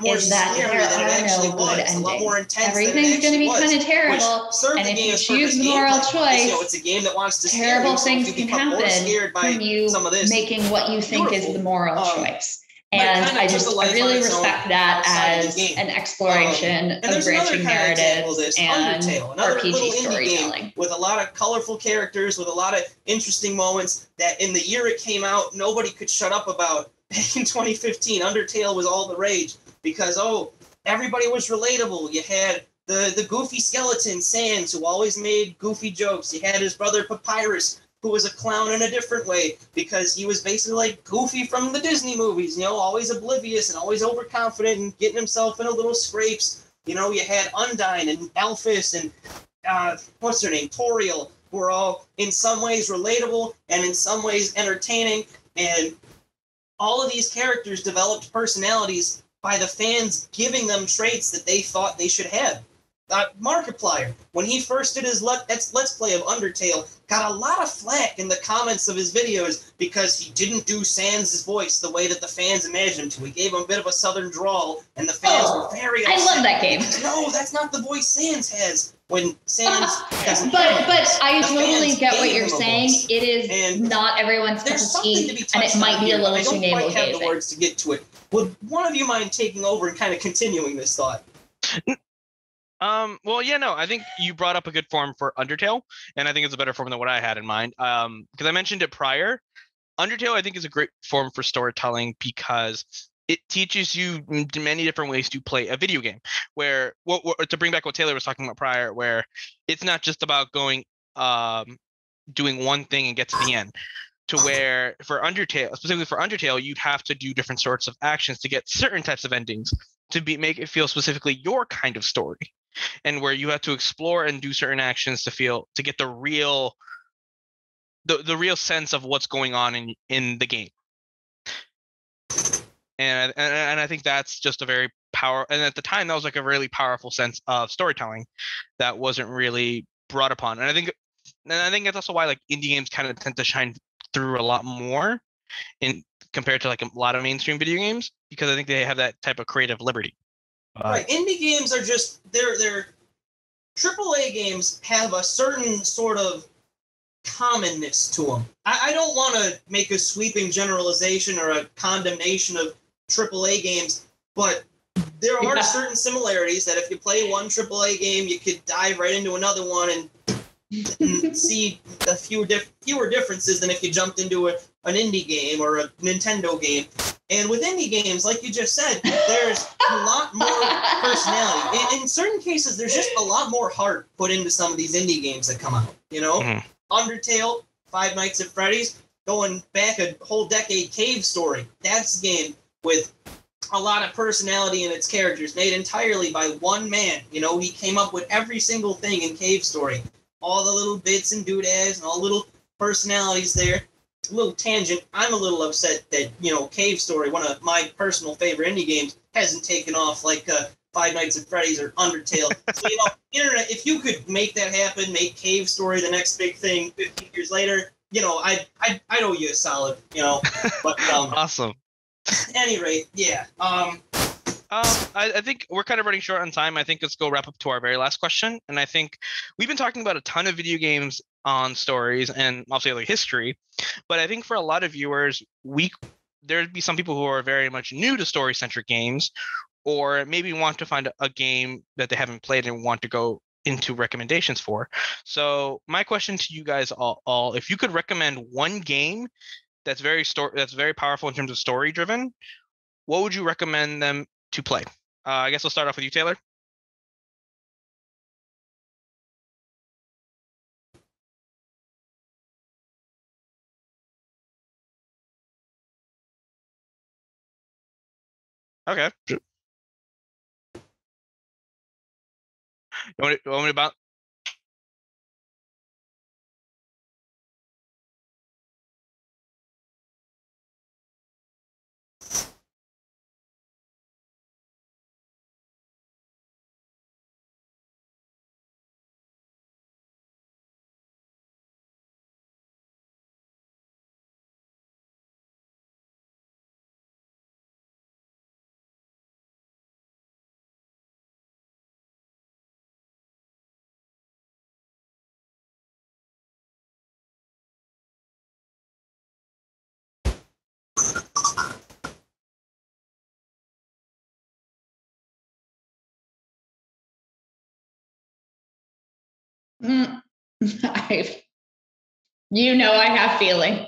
is that there are no good endings. Everything's going to be kind of terrible, and if you choose the moral choice, terrible things can happen from you making what you think is the moral choice. And I really respect that as an exploration of branching narratives and RPG storytelling. With a lot of colorful characters, with a lot of interesting moments that in the year it came out, nobody could shut up about. Back in 2015, Undertale was all the rage because, everybody was relatable. You had the goofy skeleton, Sans, who always made goofy jokes. You had his brother Papyrus, who was a clown in a different way because he was basically like Goofy from the Disney movies, always oblivious and always overconfident and getting himself in a little scrapes. You had Undyne and Alphys and, what's her name, Toriel, who are all in some ways relatable and in some ways entertaining. And all of these characters developed personalities by the fans giving them traits that they thought they should have. Markiplier, when he first did his Let's Play of Undertale, got a lot of flack in the comments of his videos because he didn't do Sans' voice the way that the fans imagined him to. He gave him a bit of a southern drawl, and the fans were very upset. I love that game. No, that's not the voice Sans has. When Sans doesn't but I totally get what you're saying. It is not everyone's cup of tea, and it might be a little too navel gazing. I don't quite have the words to get to it. Would one of you mind taking over and kind of continuing this thought? I think you brought up a good form for Undertale, and I think it's a better form than what I had in mind. Because I mentioned it prior. Undertale, I think, is a great form for storytelling because it teaches you many different ways to play a video game. Where, to bring back what Taylor was talking about prior, where it's not just about going, doing one thing and get to the end. to where for Undertale, specifically for Undertale, you'd have to do different sorts of actions to get certain types of endings to make it feel specifically your kind of story, and where you have to explore and do certain actions to get the real sense of what's going on in the game. And I think that's just a very and at the time that was like a really powerful sense of storytelling that wasn't really brought upon. And I think that's also why like indie games kind of tend to shine through a lot more in compared to like a lot of mainstream video games, because I think they have that type of creative liberty. Right, indie games are just they're AAA games have a certain sort of commonness to them. I don't want to make a sweeping generalization or a condemnation of AAA games, but there are certain similarities that if you play one AAA game, you could dive right into another one and see a fewer differences than if you jumped into an indie game or a Nintendo game. And with indie games, like you just said, there's a lot more personality. In certain cases, there's just a lot more heart put into some of these indie games that come out. You know, Undertale, Five Nights at Freddy's, going back a whole decade, Cave Story. That's a game with a lot of personality in its characters, made entirely by one man. You know, he came up with every single thing in Cave Story. All the little bits and doodads and all the little personalities there. A little tangent. I'm a little upset that, you know, Cave Story, one of my personal favorite indie games, hasn't taken off like Five Nights at Freddy's or Undertale. So, you know, internet, if you could make that happen, make Cave Story the next big thing 50 years later, you know, I owe you a solid, you know. But awesome. At any rate, yeah. I think we're kind of running short on time. I think let's go wrap up to our very last question. And I think we've been talking about a ton of video games on stories and obviously like history, but I think for a lot of viewers, there'd be some people who are very much new to story-centric games, or maybe want to find a game that they haven't played and want to go into recommendations for. So my question to you guys all, if you could recommend one game that's very powerful in terms of story driven, what would you recommend them to play? I guess we'll start off with you, Taylor. Okay. You want me to about? You know, I have feelings.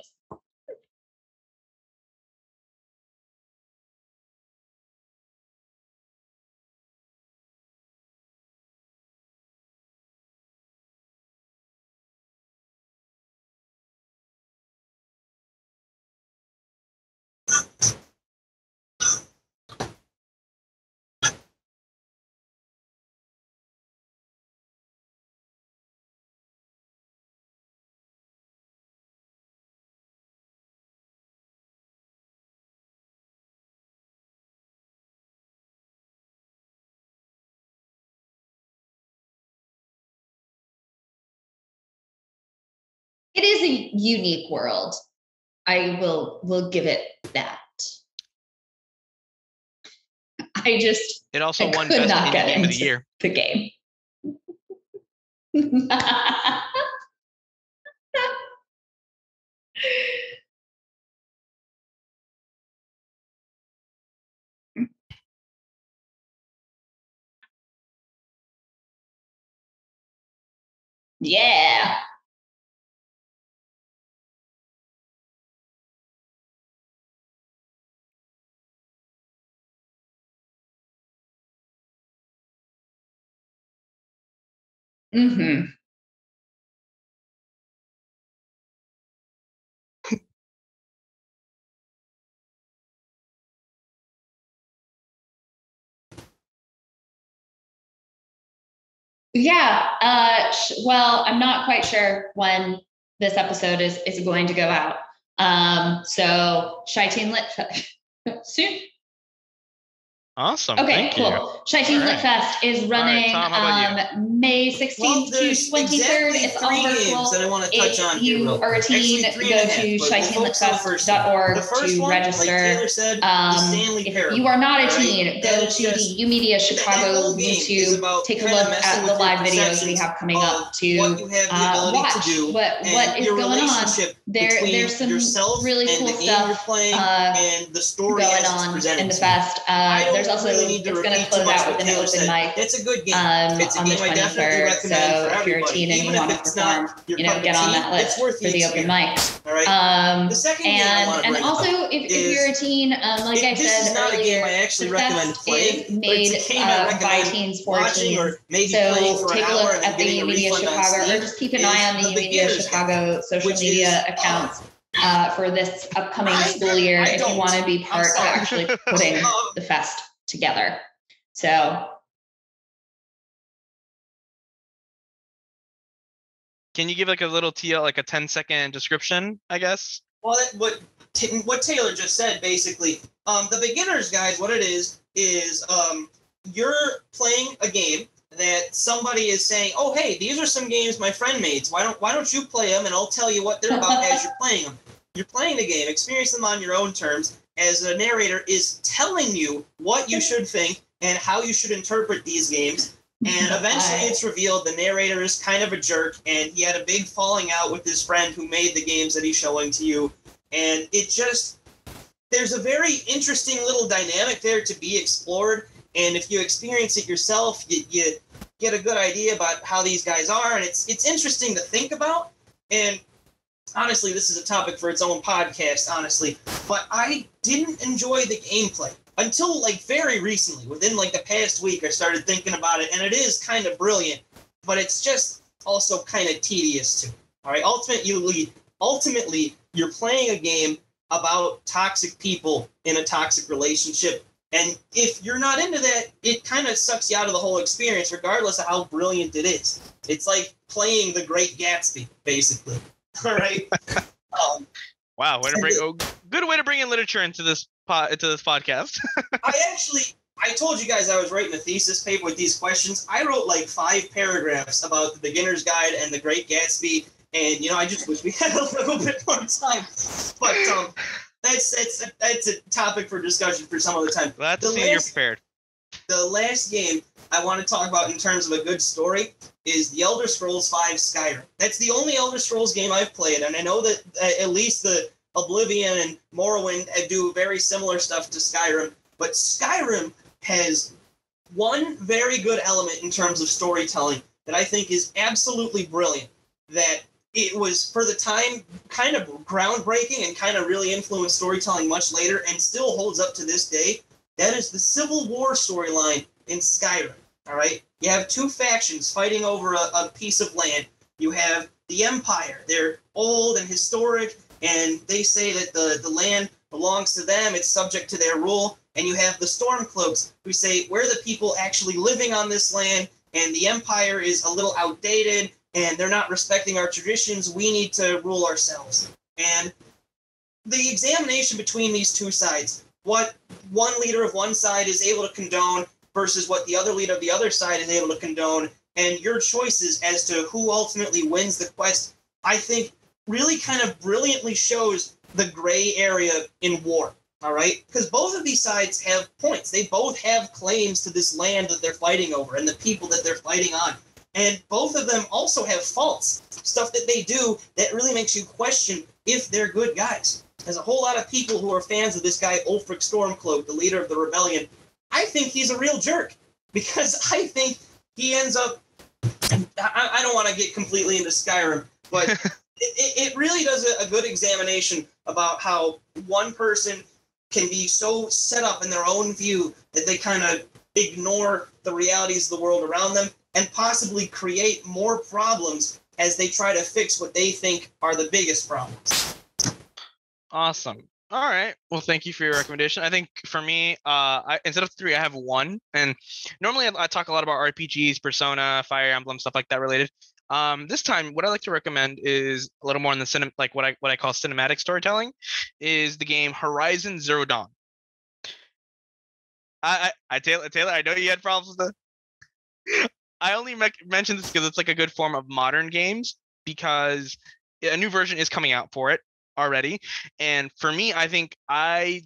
It is a unique world. I will give it that. It also won Best Indie Game of the Year. The game. Yeah. Mm-hmm. Yeah. Well, I'm not quite sure when this episode is going to go out. So ChiTeen Lit soon. Awesome. Okay, Thank cool. you. ChiTeen Lit Fest is running Tom, how about May 16th to 23rd. Exactly it's all virtual. that I want to touch on if you are a teen, go to ChiTeenLitFest.org to register. Like Taylor said, if you are not a teen, go to the U Media Chicago YouTube. Take a look at the live videos we have coming up to watch what is going on. There's some really cool stuff and the story going on in the fest. There's also, it's going to close out with an open mic. It's a good game. It's on the 23rd. So if you're a teen and you want to perform, get on that list for the open mic. All right. The second game and also if you're a teen, like I said earlier, the fest is made by teens for teens. So take a look at the U Media Chicago, or just keep an eye on the U Media Chicago social media accounts. For this upcoming school year, if you want to be part of actually putting the fest together. So can you give like a little TL, like a 10-second description, I guess? Well, what Taylor just said, basically, the beginner's guide, what it is you're playing a game that somebody is saying, oh, hey, these are some games my friend made. So why don't you play them, and I'll tell you what they're about as you're playing them. You're playing the game, experience them on your own terms, as the narrator is telling you what you should think and how you should interpret these games. And eventually it's revealed the narrator is kind of a jerk, and he had a big falling out with his friend who made the games that he's showing to you. And there's a very interesting little dynamic there to be explored. And if you experience it yourself, you get a good idea about how these guys are. And it's interesting to think about. And honestly, this is a topic for its own podcast, honestly. But I didn't enjoy the gameplay until like very recently. Within like the past week, I started thinking about it. And it is kind of brilliant. But it's just also kind of tedious too. All right. Ultimately, you're playing a game about toxic people in a toxic relationship. And if you're not into that, it kind of sucks you out of the whole experience, regardless of how brilliant it is. It's like playing The Great Gatsby, basically. All right. Wow, good way to bring in literature into this podcast. I told you guys I was writing a thesis paper with these questions. I wrote like 5 paragraphs about the beginner's guide and The Great Gatsby, and I just wish we had a little bit more time. But that's a topic for discussion for some other time. Glad to see you're prepared. The last game I want to talk about in terms of a good story is the Elder Scrolls V Skyrim. That's the only Elder Scrolls game I've played, and I know that at least the Oblivion and Morrowind do very similar stuff to Skyrim, but Skyrim has one very good element in terms of storytelling that I think is absolutely brilliant, that it was, for the time, kind of groundbreaking and kind of really influenced storytelling much later and still holds up to this day. That is the Civil War storyline in Skyrim, all right? You have 2 factions fighting over a piece of land. You have the Empire. They're old and historic, and they say that the land belongs to them. It's subject to their rule. And you have the Stormcloaks, who say, we're the people actually living on this land, and the Empire is a little outdated, and they're not respecting our traditions. We need to rule ourselves. And the examination between these 2 sides, what one leader of one side is able to condone versus what the other leader of the other side is able to condone, and your choices as to who ultimately wins the quest, I think really kind of brilliantly shows the gray area in war, all right? Because both of these sides have points. They both have claims to this land that they're fighting over and the people that they're fighting on. And both of them also have faults, stuff that they do that really makes you question if they're good guys. There's a whole lot of people who are fans of this guy, Ulfric Stormcloak, the leader of the rebellion. I think he's a real jerk because I think he ends up, I don't want to get completely into Skyrim, but it really does a good examination about how one person can be so set up in their own view that they kind of ignore the realities of the world around them and possibly create more problems as they try to fix what they think are the biggest problems. Awesome. All right. Well, thank you for your recommendation. I think for me, instead of 3, I have 1. And normally I talk a lot about RPGs, Persona, Fire Emblem, stuff like that related. This time, what I like to recommend is a little more in the like what I call cinematic storytelling, is the game Horizon Zero Dawn. Taylor, I know you had problems with the. I only mentioned this because it's like a good form of modern games, because a new version is coming out for it already. And for me, I think I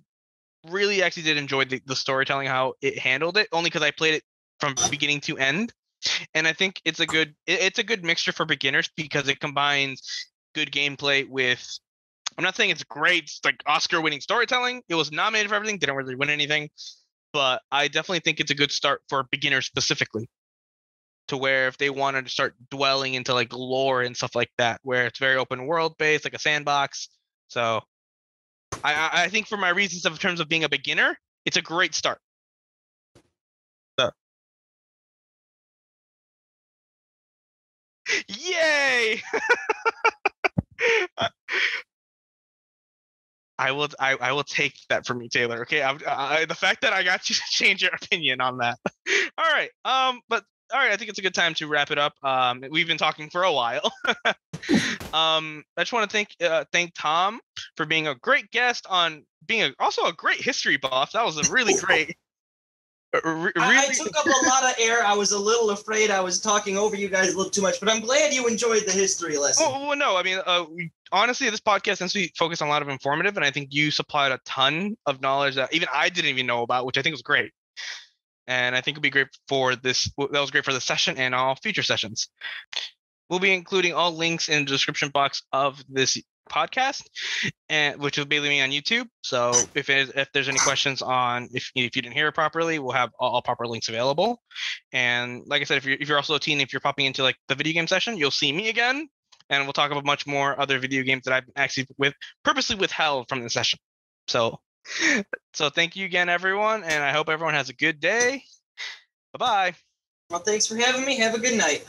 really actually did enjoy the storytelling, how it handled it, only because I played it from beginning to end. And I think it's a good mixture for beginners, because it combines good gameplay with, I'm not saying it's great, it's like Oscar-winning storytelling. It was nominated for everything, didn't really win anything, but I definitely think it's a good start for beginners specifically, to where if they wanted to start dwelling into like lore and stuff like that, where it's very open world based, like a sandbox. So I think for my reasons in terms of being a beginner, it's a great start. So. Yay! I will take that from you, Taylor. Okay, the fact that I got you to change your opinion on that. All right. But all right, I think it's a good time to wrap it up. We've been talking for a while. I just want to thank Tom for being a great guest, on being also a great history buff. That was a really great. I took up a lot of air. I was a little afraid I was talking over you guys a little too much, but I'm glad you enjoyed the history lesson. Well, no, I mean, honestly, this podcast, since we focus on a lot of informative, and I think you supplied a ton of knowledge that even I didn't even know about, which I think was great. And I think it'll be great for this. That was great for this session and all future sessions. We'll be including all links in the description box of this podcast, and which will be leaving on YouTube. So if there's any questions on if you didn't hear it properly, we'll have all proper links available. And like I said, if you're also a teen, if you're popping into like the video game session, you'll see me again, and we'll talk about much more other video games that I've actually purposely withheld from the session. So thank you again, everyone, and I hope everyone has a good day. Bye-bye. Well, thanks for having me. Have a good night.